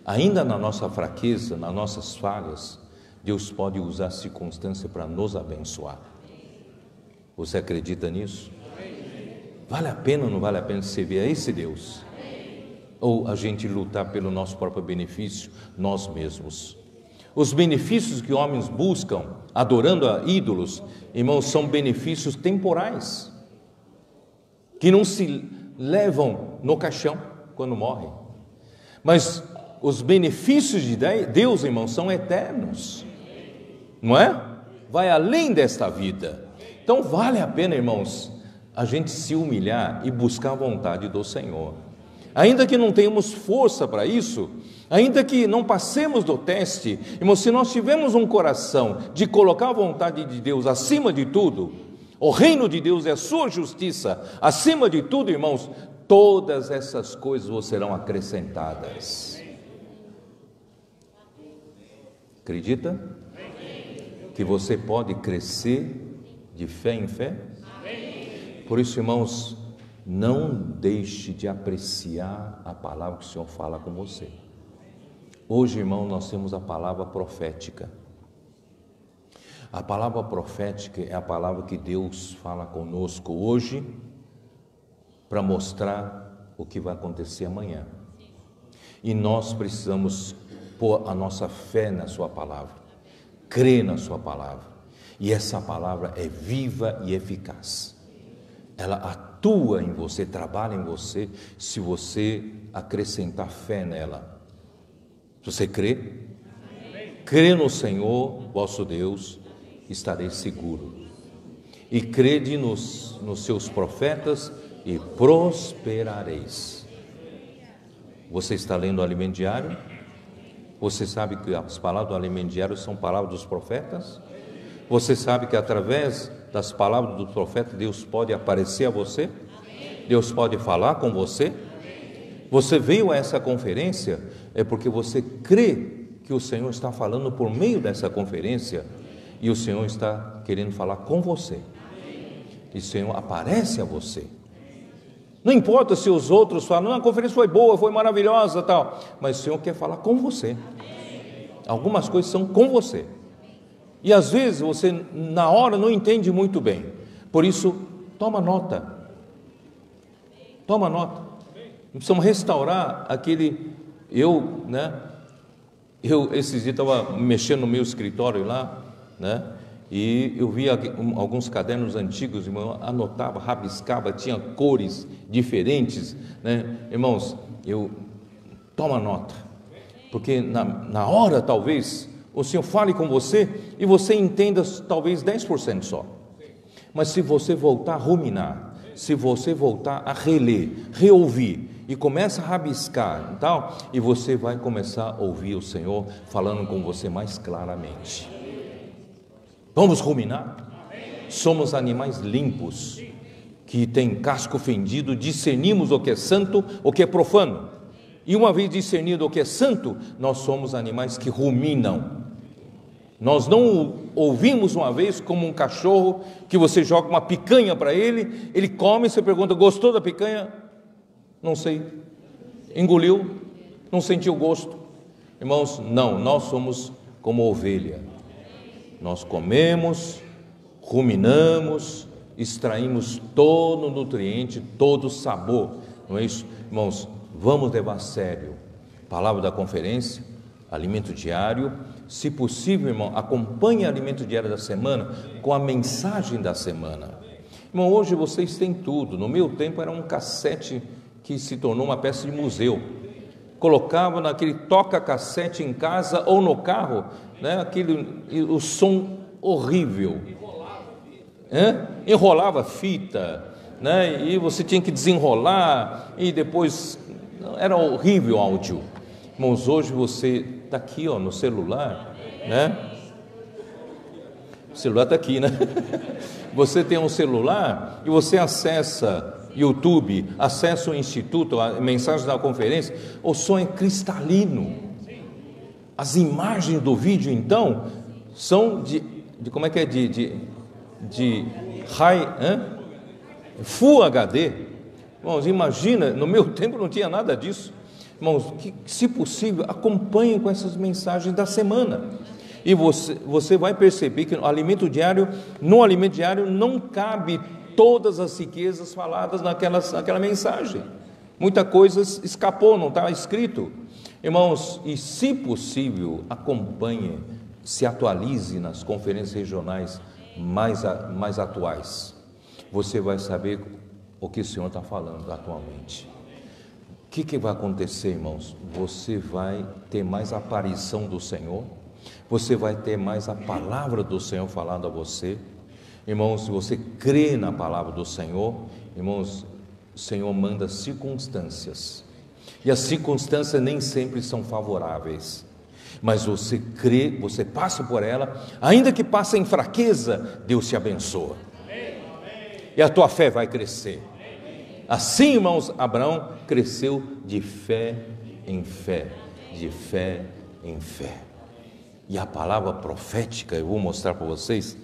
Ainda na nossa fraqueza, nas nossas falhas, Deus pode usar a circunstância para nos abençoar. Você acredita nisso? Vale a pena ou não vale a pena servir a esse Deus? Ou a gente lutar pelo nosso próprio benefício, nós mesmos? Os benefícios que homens buscam, adorando a ídolos, irmãos, são benefícios temporais, que não se levam no caixão quando morrem. Mas os benefícios de Deus, irmãos, são eternos, não é? Vai além desta vida. Então vale a pena, irmãos, a gente se humilhar e buscar a vontade do Senhor. Ainda que não tenhamos força para isso, ainda que não passemos do teste, irmãos, se nós tivermos um coração de colocar a vontade de Deus acima de tudo, o reino de Deus é a sua justiça, acima de tudo, irmãos, todas essas coisas vos serão acrescentadas. Acredita? Que você pode crescer de fé em fé? Por isso, irmãos, não deixe de apreciar a palavra que o Senhor fala com você. Hoje, irmão, nós temos a palavra profética. A palavra profética é a palavra que Deus fala conosco hoje para mostrar o que vai acontecer amanhã. E nós precisamos pôr a nossa fé na sua palavra, crer na sua palavra. E essa palavra é viva e eficaz. Ela atua em você, trabalha em você, se você acrescentar fé nela. Você crê? Crê no Senhor, vosso Deus, estareis seguro. E crede nos seus profetas e prosperareis. Você está lendo o alimento diário? Você sabe que as palavras do alimento diário são palavras dos profetas? Você sabe que através das palavras do profeta Deus pode aparecer a você? Deus pode falar com você? Você veio a essa conferência é porque você crê que o Senhor está falando por meio dessa conferência e o Senhor está querendo falar com você. E o Senhor aparece a você. Não importa se os outros falam, não, a conferência foi boa, foi maravilhosa, tal, mas o Senhor quer falar com você. Algumas coisas são com você. E às vezes você na hora não entende muito bem. Por isso, toma nota. Toma nota. Precisamos restaurar aquele... Eu esses dias estava mexendo no meu escritório lá, e eu vi alguns cadernos antigos, irmão, anotava, rabiscava, tinha cores diferentes, irmãos, toma nota, porque na hora talvez o Senhor fale com você e você entenda talvez 10% só, mas se você voltar a ruminar, se você voltar a reler, reouvir, e começa a rabiscar e você vai começar a ouvir o Senhor falando com você mais claramente. Vamos ruminar? Somos animais limpos, que têm casco fendido, discernimos o que é santo, o que é profano. E uma vez discernido o que é santo, nós somos animais que ruminam. Nós não ouvimos uma vez como um cachorro, que você joga uma picanha para ele, ele come, você pergunta, gostou da picanha? Não sei. Engoliu? Não sentiu gosto? Irmãos, não, nós somos como ovelha. Nós comemos, ruminamos, extraímos todo o nutriente, todo o sabor, não é isso? Irmãos, vamos levar a sério a palavra da conferência, alimento diário. Se possível, irmão, acompanhe o alimento diário da semana com a mensagem da semana. Irmão, hoje vocês têm tudo. No meu tempo era um cassete que se tornou uma peça de museu. Colocava naquele toca-cassete em casa ou no carro, o som horrível. Enrolava fita, e você tinha que desenrolar, e depois era horrível o áudio. Irmãos, hoje você está aqui no celular, O celular está aqui, Você tem um celular e você acessa YouTube, acessa o Instituto, a mensagem da conferência, o som é cristalino. As imagens do vídeo, então, são de como é que é? De Full HD. Irmãos, imagina, no meu tempo não tinha nada disso. Irmãos, se possível, acompanhem com essas mensagens da semana. E você vai perceber que no alimento diário não cabe todas as riquezas faladas naquela mensagem. Muita coisa escapou, não está escrito. Irmãos, e se possível, acompanhe, se atualize nas conferências regionais mais atuais. Você vai saber o que o Senhor está falando atualmente. O que vai acontecer, irmãos? Você vai ter mais aparição do Senhor, você vai ter mais a palavra do Senhor falando a você. Irmãos, se você crê na palavra do Senhor, irmãos, o Senhor manda circunstâncias, e as circunstâncias nem sempre são favoráveis, mas você crê, você passa por ela, ainda que passe em fraqueza, Deus te abençoa, e a tua fé vai crescer. Assim, irmãos, Abraão cresceu de fé em fé, de fé em fé. E a palavra profética, eu vou mostrar para vocês,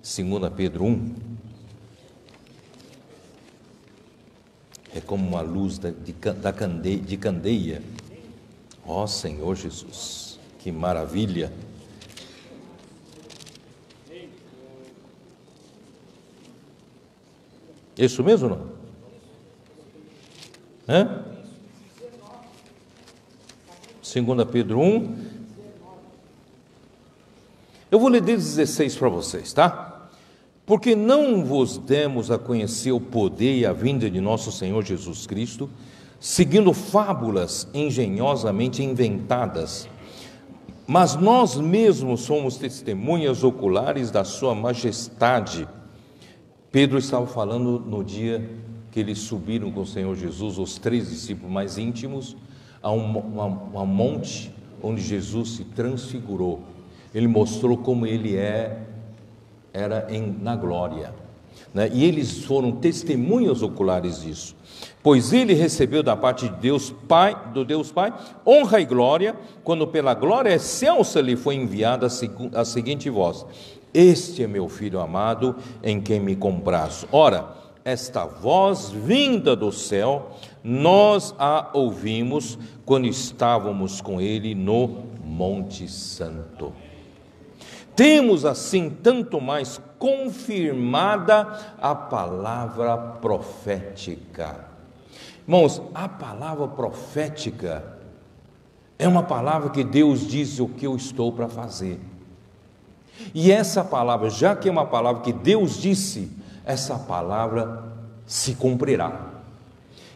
2 Pedro 1, é como uma luz de candeia. Ó Senhor Jesus, que maravilha! Isso mesmo ou não? Hã? 2 Pedro 1. Eu vou ler desde 16 para vocês, tá? Porque não vos demos a conhecer o poder e a vinda de nosso Senhor Jesus Cristo, seguindo fábulas engenhosamente inventadas, mas nós mesmos somos testemunhas oculares da sua majestade. Pedro estava falando no dia que eles subiram com o Senhor Jesus, os 3 discípulos mais íntimos, a um monte onde Jesus se transfigurou. Ele mostrou como ele era na glória, né? E eles foram testemunhas oculares disso. Pois ele recebeu da parte de Deus Pai, honra e glória, quando pela glória excelsa lhe foi enviada a seguinte voz: este é meu filho amado, em quem me comprazo. Ora, esta voz vinda do céu, nós a ouvimos quando estávamos com ele no Monte Santo. Temos assim tanto mais confirmada a palavra profética. Irmãos, a palavra profética é uma palavra que Deus diz o que eu estou para fazer. E essa palavra, já que é uma palavra que Deus disse, essa palavra se cumprirá.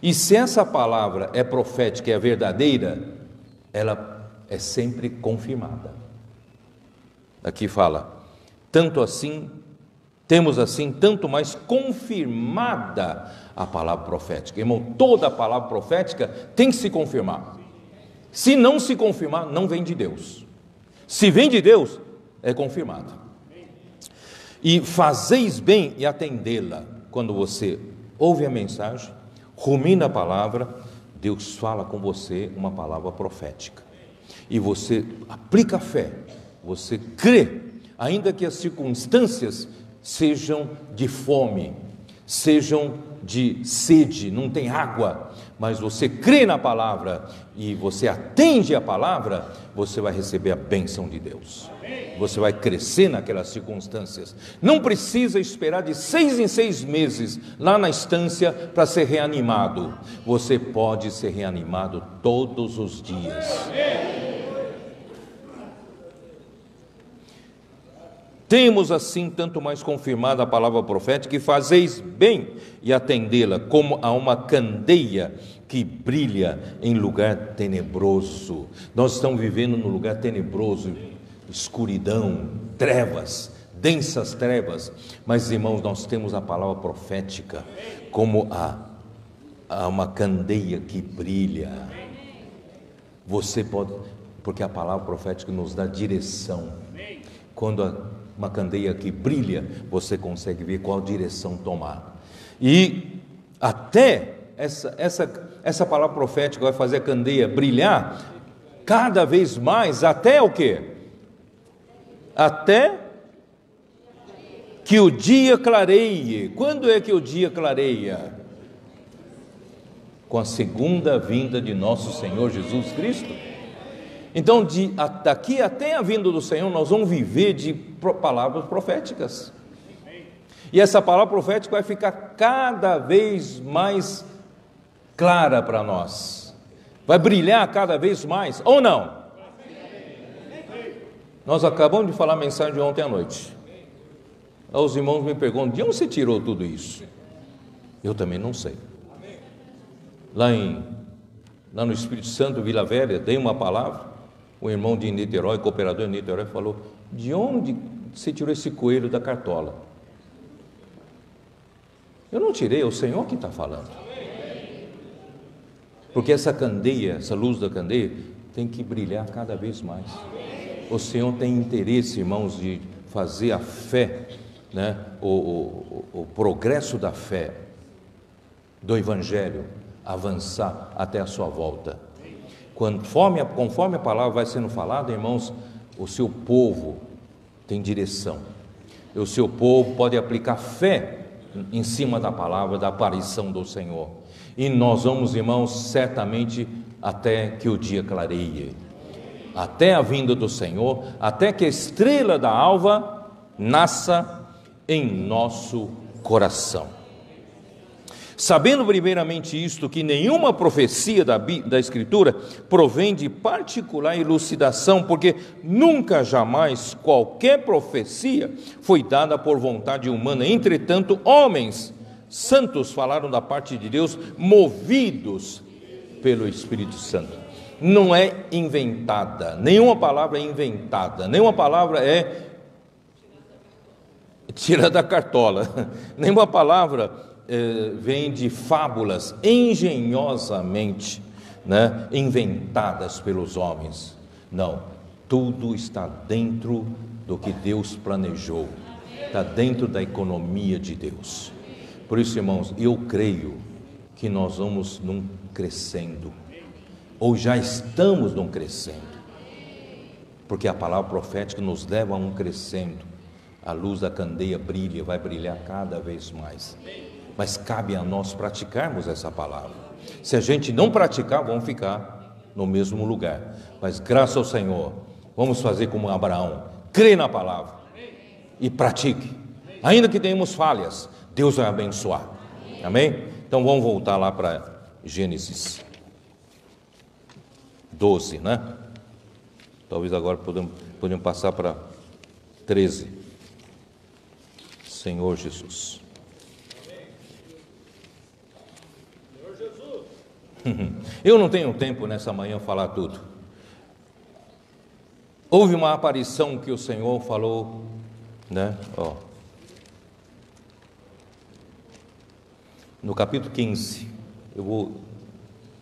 E se essa palavra é profética e é verdadeira, ela é sempre confirmada. Aqui fala, tanto assim, temos assim tanto mais confirmada a palavra profética. Irmão, toda a palavra profética tem que se confirmar. Se não se confirmar, não vem de Deus. Se vem de Deus, é confirmado. E fazeis bem em atendê-la. Quando você ouve a mensagem, rumina a palavra, Deus fala com você uma palavra profética. E você aplica a fé, você crê, ainda que as circunstâncias sejam de fome, sejam de sede, não tem água, mas você crê na palavra e você atende a palavra, você vai receber a bênção de Deus. Você vai crescer naquelas circunstâncias. Não precisa esperar de 6 em 6 meses lá na estância para ser reanimado. Você pode ser reanimado todos os dias. Temos assim tanto mais confirmada a palavra profética, que fazeis bem e atendê-la, como a uma candeia que brilha em lugar tenebroso. Nós estamos vivendo num lugar tenebroso, escuridão, trevas, densas trevas, mas irmãos, nós temos a palavra profética como uma candeia que brilha. Você pode, porque a palavra profética nos dá direção. Quando uma candeia que brilha, você consegue ver qual direção tomar. E até essa palavra profética vai fazer a candeia brilhar cada vez mais, até o quê? Até que o dia clareie. Quando é que o dia clareia? Com a segunda vinda de nosso Senhor Jesus Cristo. Então, daqui até a vinda do Senhor, nós vamos viver de palavras proféticas. E essa palavra profética vai ficar cada vez mais clara para nós. Vai brilhar cada vez mais, ou não? Nós acabamos de falar a mensagem de ontem à noite. Os irmãos me perguntam, de onde você tirou tudo isso? Eu também não sei. Lá no Espírito Santo, Vila Velha, dei uma palavra. O irmão de Niterói, cooperador de Niterói, falou, de onde você tirou esse coelho da cartola? Eu não tirei, é o Senhor que está falando. Porque essa candeia, essa luz da candeia, tem que brilhar cada vez mais. O Senhor tem interesse, irmãos, de fazer a fé, né, o progresso da fé, do Evangelho, avançar até a sua volta. Conforme a palavra vai sendo falada, irmãos, o seu povo tem direção. O seu povo pode aplicar fé em cima da palavra, da aparição do Senhor. E nós vamos, irmãos, certamente até que o dia clareie. Até a vinda do Senhor, até que a estrela da alva nasça em nosso coração. Sabendo primeiramente isto, que nenhuma profecia da Escritura provém de particular elucidação, porque nunca jamais qualquer profecia foi dada por vontade humana. Entretanto, homens santos falaram da parte de Deus, movidos pelo Espírito Santo. Não é inventada, nenhuma palavra é inventada, nenhuma palavra é tirada da cartola, nenhuma palavra vem de fábulas engenhosamente, né, inventadas pelos homens. Não, tudo está dentro do que Deus planejou, está dentro da economia de Deus. Por isso, irmãos, eu creio que nós vamos num crescendo, ou já estamos num crescendo, porque a palavra profética nos leva a um crescendo. A luz da candeia brilha, vai brilhar cada vez mais. Mas cabe a nós praticarmos essa palavra. Se a gente não praticar, vamos ficar no mesmo lugar. Mas graças ao Senhor, vamos fazer como Abraão, crê na palavra e pratique. Ainda que tenhamos falhas, Deus vai abençoar. Amém? Então vamos voltar lá para Gênesis 12, né? Talvez agora podemos passar para 13. Senhor Jesus. Eu não tenho tempo nessa manhã falar tudo. Houve uma aparição que o Senhor falou, né? No capítulo 15, eu vou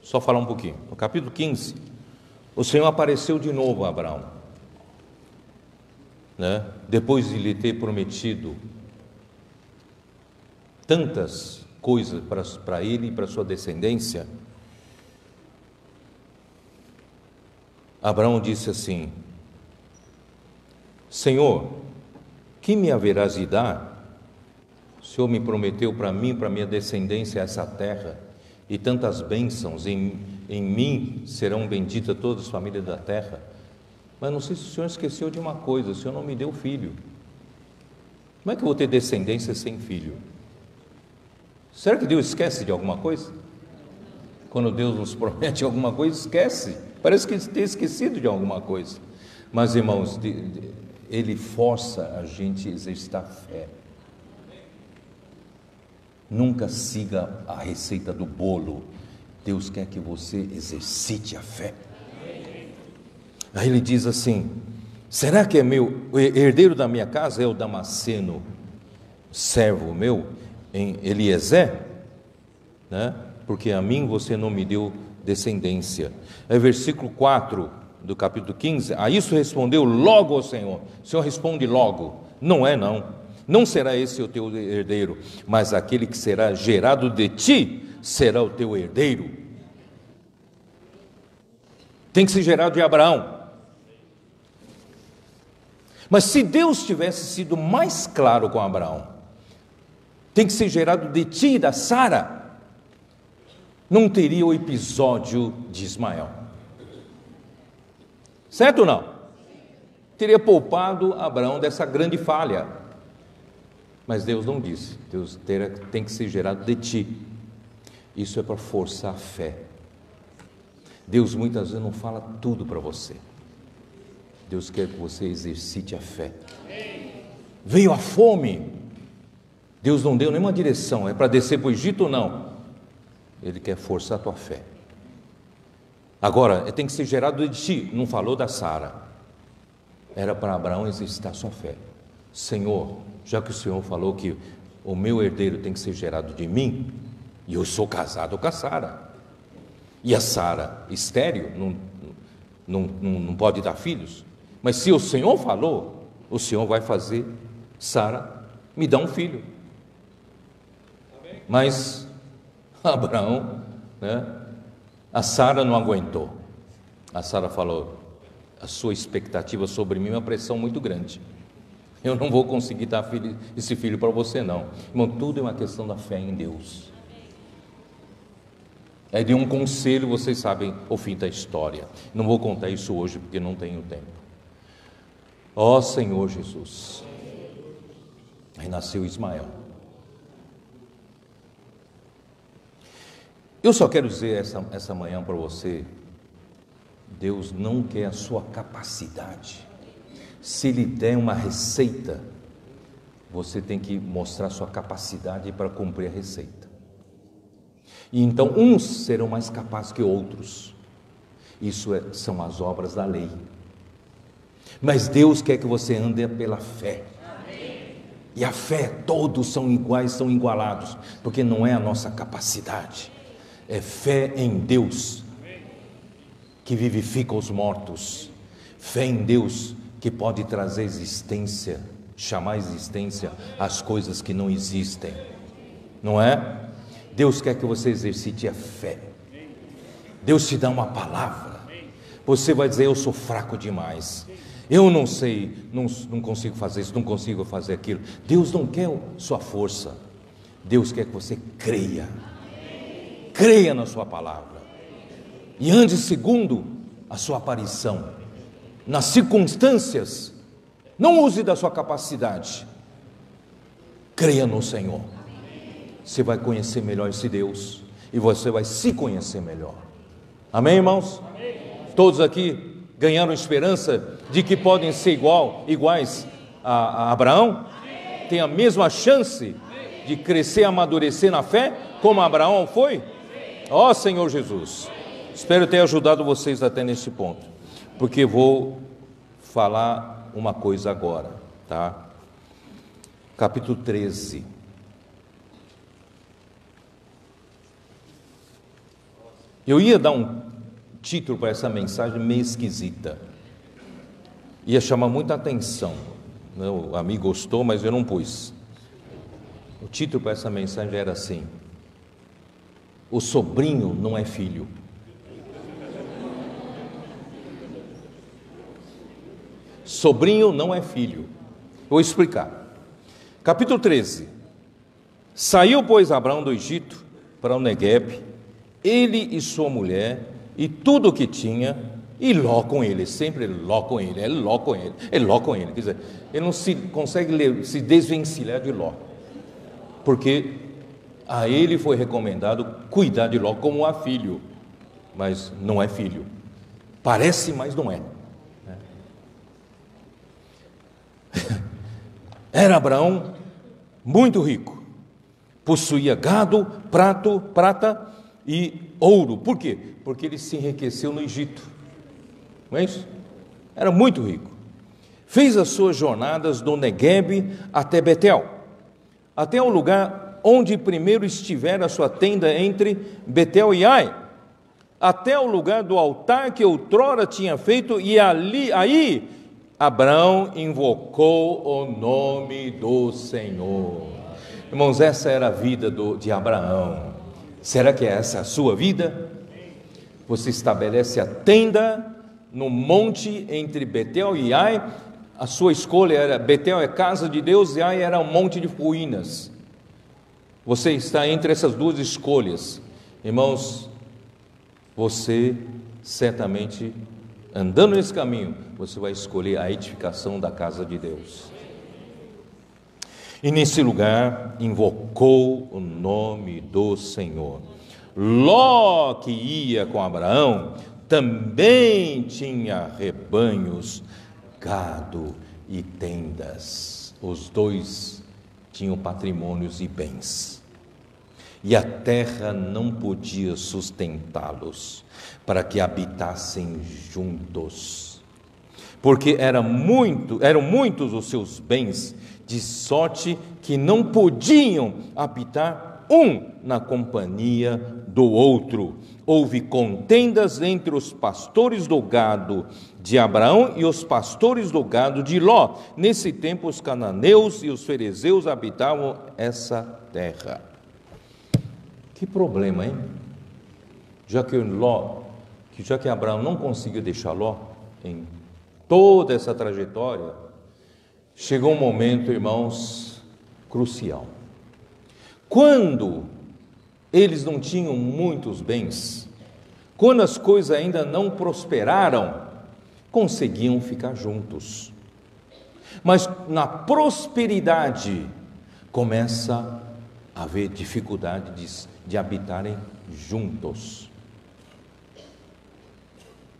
só falar um pouquinho. No capítulo 15, o Senhor apareceu de novo a Abraão, né? Depois de lhe ter prometido tantas coisas para ele e para sua descendência. Abraão disse assim: Senhor, que me haverás de dar? O Senhor me prometeu para mim, para minha descendência, essa terra, e tantas bênçãos, em mim serão benditas todas as famílias da terra. Mas não sei se o Senhor esqueceu de uma coisa: o Senhor não me deu filho. Como é que eu vou ter descendência sem filho? Será que Deus esquece de alguma coisa? Quando Deus nos promete alguma coisa, esquece. Parece que tem esquecido de alguma coisa. Mas, irmãos, Ele força a gente a exercitar fé. Nunca siga a receita do bolo. Deus quer que você exercite a fé. Aí ele diz assim: será que o herdeiro da minha casa é o Damasceno, servo meu, em Eliezer? Né? Porque a mim você não me deu descendência. É versículo 4 do capítulo 15. A isso respondeu logo o Senhor. O Senhor responde logo: não é não. Não será esse o teu herdeiro, mas aquele que será gerado de ti será o teu herdeiro. Tem que ser gerado de Abraão. Mas se Deus tivesse sido mais claro com Abraão, tem que ser gerado de ti e da Sara, não teria o episódio de Ismael. Certo ou não? Teria poupado Abraão dessa grande falha. Mas Deus não disse. Deus tem que ser gerado de ti. Isso é para forçar a fé. Deus muitas vezes não fala tudo para você. Deus quer que você exercite a fé. Veio a fome. Deus não deu nenhuma direção. É para descer para o Egito ou não? Ele quer forçar a tua fé. Agora, tem que ser gerado de ti. Não falou da Sara. Era para Abraão exercitar sua fé. Senhor, já que o Senhor falou que o meu herdeiro tem que ser gerado de mim, e eu sou casado com a Sara, e a Sara estéril, não pode dar filhos, mas se o Senhor falou, o Senhor vai fazer Sara me dar um filho. Mas Abraão, né, a Sara não aguentou. A Sara falou: a sua expectativa sobre mim é uma pressão muito grande. Eu não vou conseguir dar esse filho para você, não. Irmão, tudo é uma questão da fé em Deus. É de um conselho, vocês sabem o fim da história. Não vou contar isso hoje porque não tenho tempo. Ó Senhor Jesus. Aí nasceu Ismael. Eu só quero dizer essa manhã para você, Deus não quer a sua capacidade. Se Ele der uma receita, você tem que mostrar sua capacidade para cumprir a receita. E então uns serão mais capazes que outros. Isso são as obras da lei. Mas Deus quer que você ande pela fé. E a fé, todos são iguais, são igualados, porque não é a nossa capacidade, é fé em Deus que vivifica os mortos, fé em Deus que pode trazer existência, chamar existência às coisas que não existem, não é? Deus quer que você exercite a fé. Deus te dá uma palavra, você vai dizer: eu sou fraco demais, eu não sei, não consigo fazer isso, não consigo fazer aquilo. Deus não quer sua força, Deus quer que você creia na sua palavra, e ande segundo a sua aparição, nas circunstâncias. Não use da sua capacidade, creia no Senhor, você vai conhecer melhor esse Deus, e você vai se conhecer melhor. Amém, irmãos? Amém. Todos aqui ganharam esperança de que podem ser iguais a Abraão? Tem a mesma chance de crescer, amadurecer na fé, como Abraão foi? Ó Senhor Jesus, espero ter ajudado vocês até nesse ponto, porque vou falar uma coisa agora, tá? Capítulo 13. Eu ia dar um título para essa mensagem meio esquisita, ia chamar muita atenção, o amigo gostou, mas eu não pus. O título para essa mensagem era assim: o sobrinho não é filho. Sobrinho não é filho. Vou explicar. Capítulo 13. Saiu, pois, Abraão do Egito para o Neguebe, ele e sua mulher, e tudo o que tinha, e Ló com ele, sempre Ló com ele, é Ló com ele, é Ló com ele, quer dizer, ele não consegue se desvencilhar de Ló, porque a ele foi recomendado cuidar de Ló como a filho, mas não é filho, parece, mas não é. Era Abraão muito rico, possuía gado, prata e ouro. Por quê? Porque ele se enriqueceu no Egito, não é isso? Era muito rico. Fez as suas jornadas do Neguebe até Betel, até o lugar onde primeiro estivera a sua tenda entre Betel e Ai, até o lugar do altar que outrora tinha feito, e aí Abraão invocou o nome do Senhor. Irmãos, essa era a vida de Abraão. Será que essa é a sua vida? Você estabelece a tenda no monte entre Betel e Ai. A sua escolha era: Betel é casa de Deus e Ai era um monte de ruínas. Você está entre essas duas escolhas. Irmãos, você certamente, andando nesse caminho, você vai escolher a edificação da casa de Deus. E nesse lugar invocou o nome do Senhor. Ló, que ia com Abraão, também tinha rebanhos, gado e tendas. Os dois tinham patrimônios e bens. E a terra não podia sustentá-los, para que habitassem juntos, porque eram muitos os seus bens, de sorte que não podiam habitar um na companhia do outro. Houve contendas entre os pastores do gado de Abraão e os pastores do gado de Ló. Nesse tempo os cananeus e os ferezeus habitavam essa terra. Que problema, hein? Já que Abraão não conseguiu deixar Ló em toda essa trajetória, chegou um momento, irmãos, crucial. Quando eles não tinham muitos bens, quando as coisas ainda não prosperaram, conseguiam ficar juntos. Mas na prosperidade começa a haver dificuldade de habitarem juntos.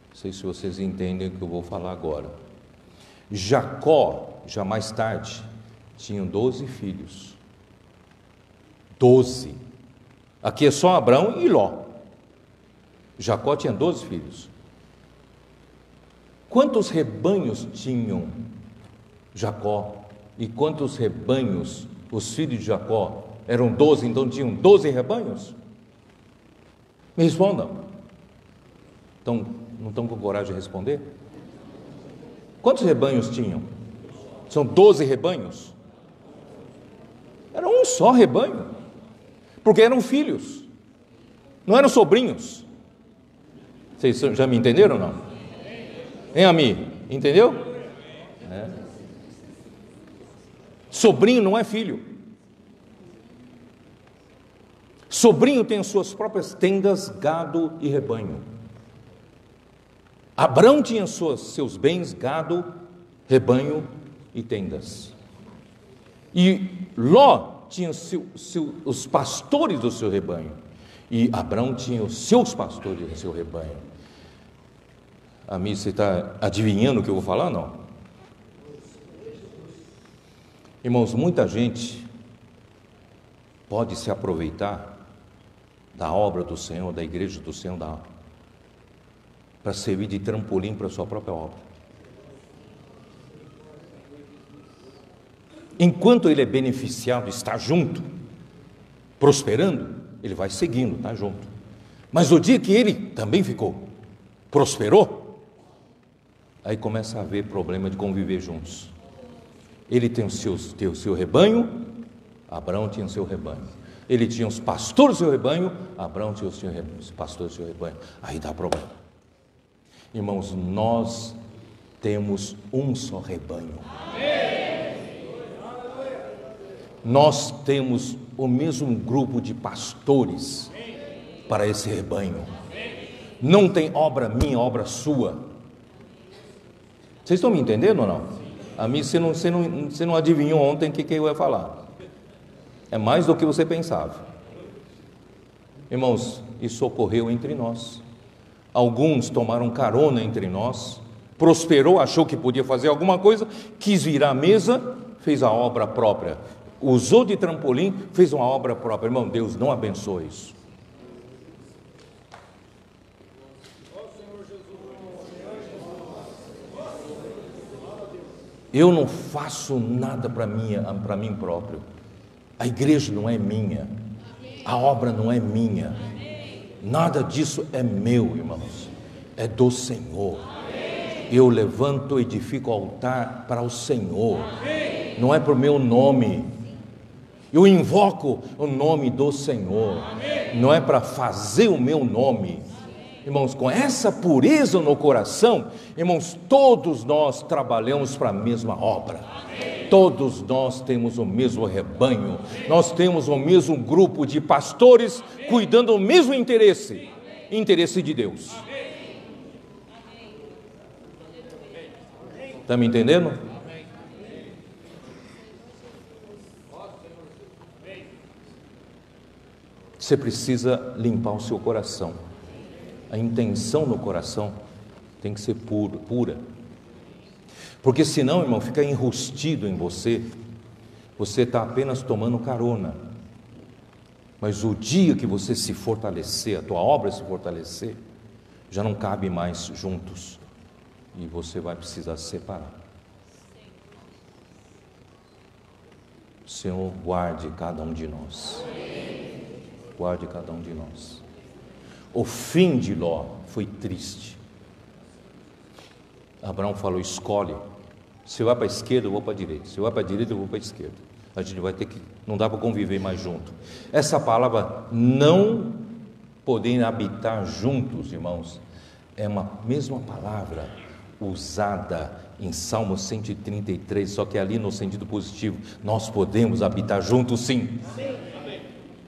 Não sei se vocês entendem o que eu vou falar agora. Jacó, já mais tarde, tinha 12 filhos. 12. Aqui é só Abrão e Ló. Jacó tinha 12 filhos. Quantos rebanhos tinham Jacó? E quantos rebanhos os filhos de Jacó? Eram 12, então tinham 12 rebanhos? Me respondam. Então, não estão com coragem de responder? Quantos rebanhos tinham? São 12 rebanhos? Era um só rebanho, porque eram filhos, não eram sobrinhos. Vocês já me entenderam ou não? Hein, Ami? Entendeu? É. Sobrinho não é filho. Sobrinho tem as suas próprias tendas, gado e rebanho. Abrão tinha seus bens, gado, rebanho e tendas. E Ló tinha os pastores do seu rebanho. E Abrão tinha os seus pastores do seu rebanho. A mim, você está adivinhando o que eu vou falar? Não. Irmãos, muita gente pode se aproveitar da obra do Senhor, da igreja do Senhor, para servir de trampolim para a sua própria obra. Enquanto ele é beneficiado, está junto, prosperando, ele vai seguindo, está junto. Mas o dia que ele também prosperou, aí começa a haver problema de conviver juntos. Ele tem o seu rebanho, Abraão tinha o seu rebanho. Ele tinha os pastores do seu rebanho, Abraão tinha os pastores do seu rebanho. Aí dá problema. Irmãos, nós temos um só rebanho. Nós temos o mesmo grupo de pastores para esse rebanho. Não tem obra minha, obra sua. Vocês estão me entendendo ou não? A mim, você não adivinhou ontem o que eu ia falar. É mais do que você pensava. Irmãos, isso ocorreu entre nós. Alguns tomaram carona entre nós, prosperou, achou que podia fazer alguma coisa, quis virar a mesa, fez a obra própria, usou de trampolim, fez uma obra própria. Irmão, Deus não abençoa isso. Eu não faço nada para mim próprio. A igreja não é minha, a obra não é minha, nada disso é meu, irmãos, é do Senhor. Eu levanto e edifico altar para o Senhor, não é para o meu nome. Eu invoco o nome do Senhor, não é para fazer o meu nome. Irmãos, com essa pureza no coração, irmãos, todos nós trabalhamos para a mesma obra. Todos nós temos o mesmo rebanho, nós temos o mesmo grupo de pastores cuidando do mesmo interesse de Deus. Está me entendendo? Você precisa limpar o seu coração. A intenção no coração tem que ser pura. Porque senão, irmão, fica enrustido em você. Você está apenas tomando carona. Mas o dia que você se fortalecer, a tua obra se fortalecer, já não cabe mais juntos. E você vai precisar se separar. O Senhor guarde cada um de nós. Guarde cada um de nós. O fim de Ló foi triste. Abraão falou: escolhe. Se vai para a esquerda, eu vou para a direita. Se vai para a direita, eu vou para a esquerda. A gente vai ter que, não dá para conviver mais junto. Essa palavra não poder habitar juntos, irmãos, é uma mesma palavra usada em Salmo 133, só que ali no sentido positivo. Nós podemos habitar juntos, sim.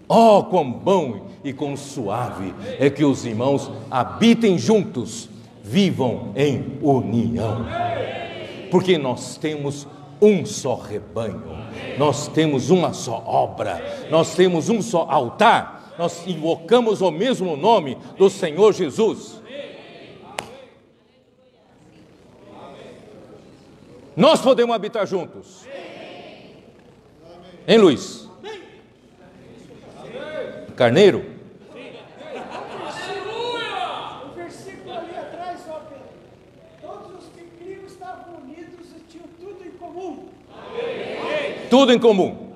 Oh, quão bom e quão suave é que os irmãos habitem juntos, vivam em união. Porque nós temos um só rebanho, nós temos uma só obra, nós temos um só altar, nós invocamos o mesmo nome do Senhor Jesus. Nós podemos habitar juntos. Hein, Luiz? Carneiro? O versículo ali atrás, ó, todos os que criam estavam unidos e tinham tudo em comum. Tudo em comum.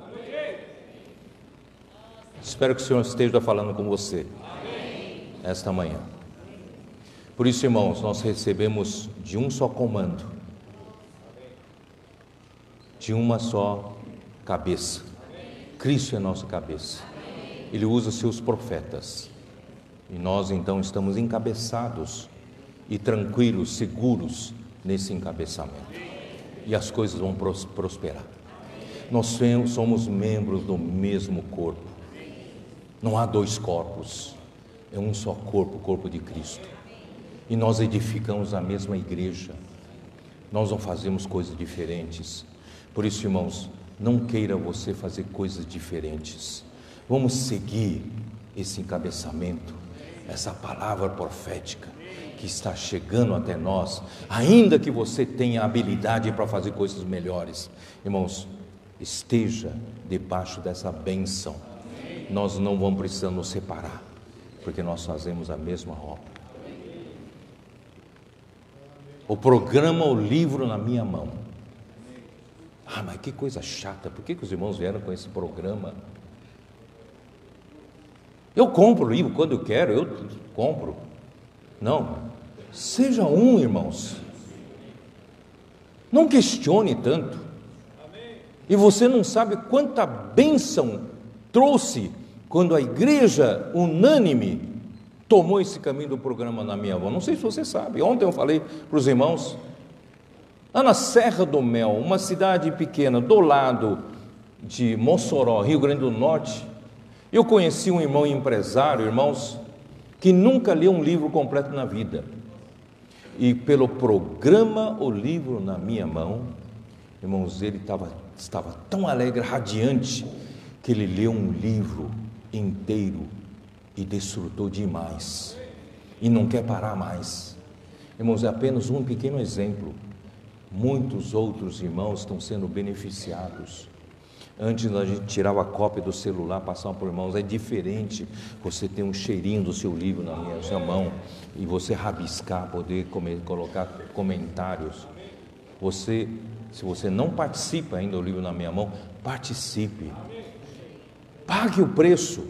Espero que o Senhor esteja falando com você esta manhã. Por isso, irmãos, nós recebemos de um só comando, de uma só cabeça. Cristo é a nossa cabeça. Ele usa seus profetas. E nós então estamos encabeçados e tranquilos, seguros nesse encabeçamento. E as coisas vão prosperar. Nós somos membros do mesmo corpo. Não há dois corpos. É um só corpo, o corpo de Cristo. E nós edificamos a mesma igreja. Nós não fazemos coisas diferentes. Por isso, irmãos, não queira você fazer coisas diferentes. Vamos seguir esse encabeçamento, essa palavra profética que está chegando até nós, ainda que você tenha habilidade para fazer coisas melhores. Irmãos, esteja debaixo dessa bênção. Nós não vamos precisar nos separar, porque nós fazemos a mesma obra. O programa, o livro na minha mão. Ah, mas que coisa chata, por que os irmãos vieram com esse programa? Eu compro o livro quando eu quero, eu compro. Não, seja um, irmãos. Não questione tanto. E você não sabe quanta bênção trouxe quando a igreja unânime tomou esse caminho do programa na minha mão. Não sei se você sabe, ontem eu falei para os irmãos, lá na Serra do Mel, uma cidade pequena, do lado de Mossoró, Rio Grande do Norte, eu conheci um irmão empresário, irmãos, que nunca leu um livro completo na vida. E pelo programa O Livro na Minha Mão, irmãos, ele estava tão alegre, radiante, que ele leu um livro inteiro e desfrutou demais. E não quer parar mais. Irmãos, é apenas um pequeno exemplo. Muitos outros irmãos estão sendo beneficiados. Antes a gente tirava a cópia do celular, passava por irmãos. É diferente você ter um cheirinho do seu livro na sua mão e você rabiscar, poder colocar comentários. Se você não participa ainda do livro na minha mão, participe. Pague o preço.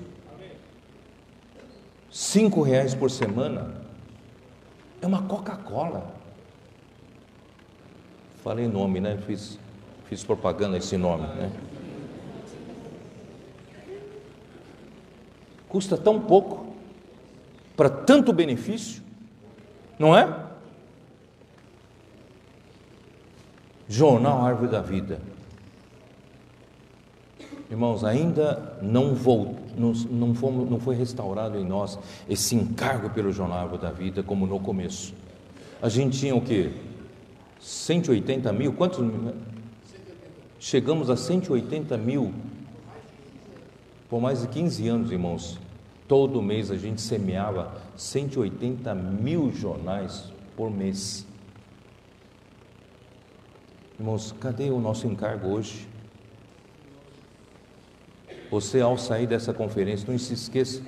R$5 por semana. É uma Coca-Cola. Falei nome, né? Fiz propaganda esse nome, né? Custa tão pouco para tanto benefício, não é? Jornal Árvore da Vida. Irmãos, ainda não foi restaurado em nós esse encargo pelo Jornal Árvore da Vida como no começo. A gente tinha o quê? 180 mil? Quantos? Chegamos a 180 mil por mais de 15 anos, irmãos. Todo mês a gente semeava 180 mil jornais por mês. Irmãos, cadê o nosso encargo hoje? Você, ao sair dessa conferência, não se esqueça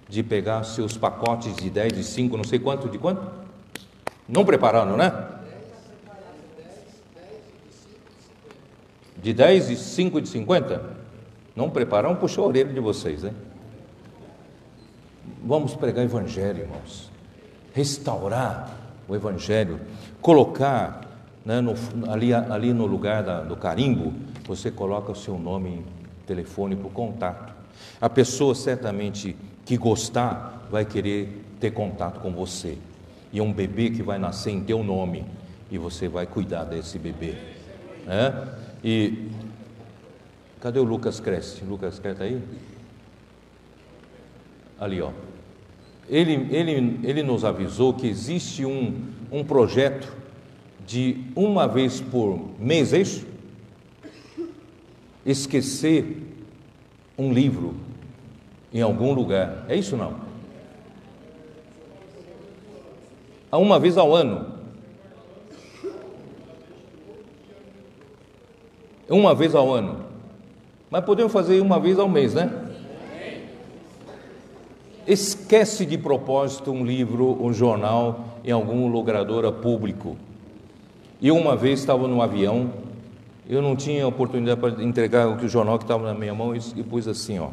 de pegar seus pacotes de 10, de 5, não sei quanto, de quanto? Não prepararam, né? De 10, de 5 e de 50? Não prepararam, puxou a orelha de vocês, né? Vamos pregar o Evangelho, irmãos. Restaurar o Evangelho. Colocar, né, ali no lugar do carimbo, você coloca o seu nome, telefone para o contato. A pessoa certamente que gostar vai querer ter contato com você. E é um bebê que vai nascer em teu nome e você vai cuidar desse bebê, né? E cadê o Lucas Cresce? Lucas Cresce está aí? Ali, ó. Ele nos avisou que existe um projeto de uma vez por mês, é isso? Esquecer um livro em algum lugar. É isso não? Uma vez ao ano. Uma vez ao ano. Mas podemos fazer uma vez ao mês, né? Esquece de propósito um livro, um jornal em algum logradora público. Eu uma vez estava no avião, eu não tinha oportunidade para entregar o jornal que estava na minha mão e pus assim, ó.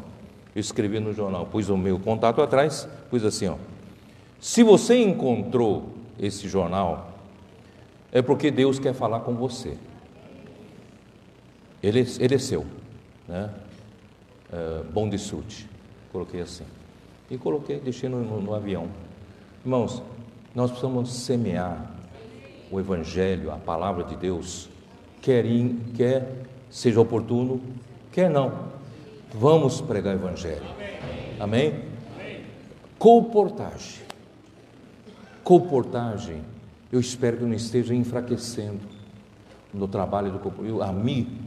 Eu escrevi no jornal, pus o meu contato atrás, pus assim, ó. Se você encontrou esse jornal, é porque Deus quer falar com você. Ele é seu, né? Bom desfrute. Coloquei assim. E coloquei, deixei no avião. Irmãos, nós precisamos semear o Evangelho, a palavra de Deus, quer seja oportuno, quer não. Vamos pregar o Evangelho. Amém? Colportagem. Colportagem, eu espero que não esteja enfraquecendo no trabalho do colportagem. A mim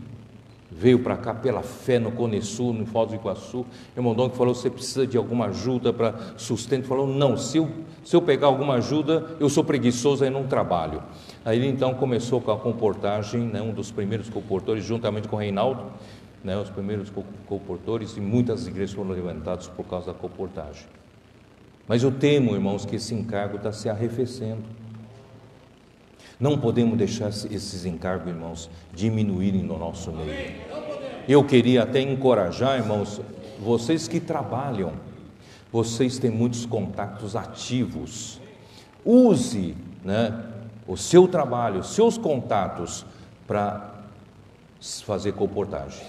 veio para cá pela fé no Cone Sul, no Foz do Iguaçu. Irmão Dom que falou: você precisa de alguma ajuda para sustento? Falou: não, se eu pegar alguma ajuda, eu sou preguiçoso e não trabalho. Aí ele então começou com a colportagem, né, um dos primeiros colportores, juntamente com o Reinaldo, né, os primeiros colportores, e muitas igrejas foram levantadas por causa da colportagem. Mas eu temo, irmãos, que esse encargo está se arrefecendo. Não podemos deixar esses encargos, irmãos, diminuírem no nosso meio. Eu queria até encorajar, irmãos, vocês que trabalham, vocês têm muitos contatos ativos. Use, né, o seu trabalho, os seus contatos para fazer colportagem.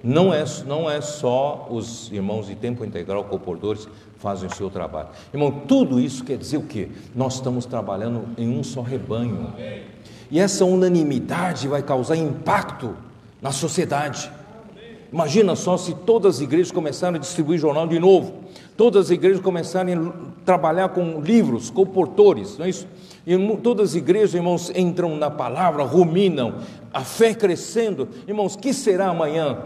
Não é só os irmãos de tempo integral, colportores, fazem o seu trabalho. Irmão, tudo isso quer dizer o quê? Nós estamos trabalhando em um só rebanho. E essa unanimidade vai causar impacto na sociedade. Imagina só se todas as igrejas começarem a distribuir jornal de novo. Todas as igrejas começarem a trabalhar com livros, colportores, não é isso? E todas as igrejas, irmãos, entram na palavra, ruminam, a fé crescendo. Irmãos, que será amanhã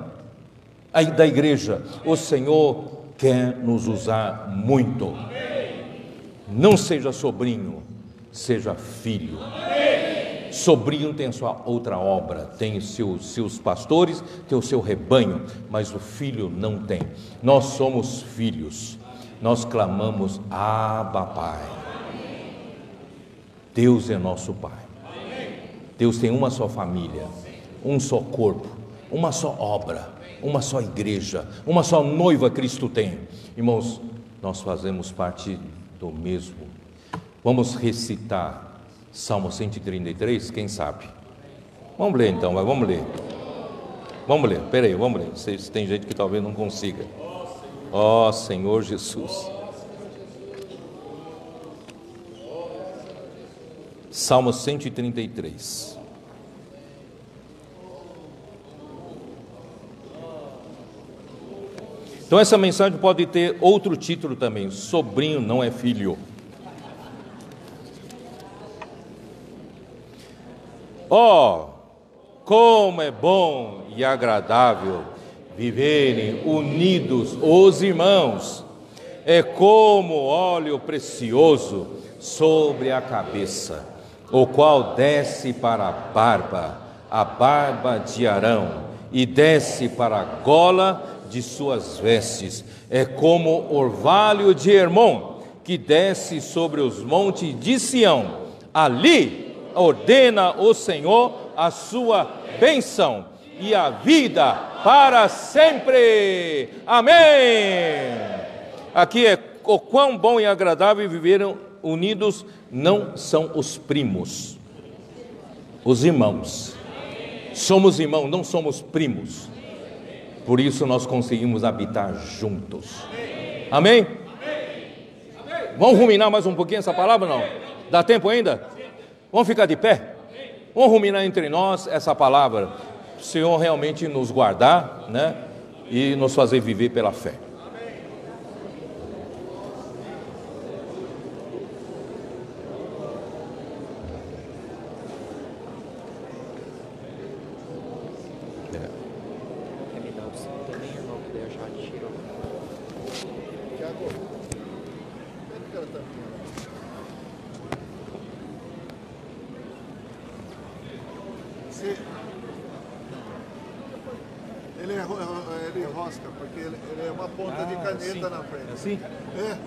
da igreja? O Senhor quer nos usar muito. Não seja sobrinho, seja filho. Sobrinho tem a sua outra obra, tem seus pastores, tem o seu rebanho, mas o filho não tem. Nós somos filhos, nós clamamos: Abba, Pai. Deus é nosso Pai. Deus tem uma só família, um só corpo, uma só obra, uma só igreja, uma só noiva Cristo tem. Irmãos, nós fazemos parte do mesmo. Vamos recitar Salmo 133, quem sabe? Vamos ler então, vamos ler. Vamos ler, peraí, vamos ler. Tem gente que talvez não consiga. Ó Senhor Jesus. Salmo 133. Então essa mensagem pode ter outro título também: sobrinho não é filho. Oh, como é bom e agradável viverem unidos os irmãos. É como óleo precioso sobre a cabeça, o qual desce para a barba de Arão, e desce para a gola de suas vestes. É como orvalho de Hermon, que desce sobre os montes de Sião. Ali ordena o Senhor a sua bênção e a vida para sempre. Amém. Aqui é o quão bom e agradável viveram unidos. Não são os primos, os irmãos. Somos irmãos, não somos primos. Por isso nós conseguimos habitar juntos. Amém? Vamos ruminar mais um pouquinho essa palavra, não? Dá tempo ainda? Vamos ficar de pé? Vamos ruminar entre nós essa palavra. O Senhor realmente nos guardar, né? E nos fazer viver pela fé. Esse... Ele rosca, porque ele é uma ponta de caneta assim? na frente. Assim? É.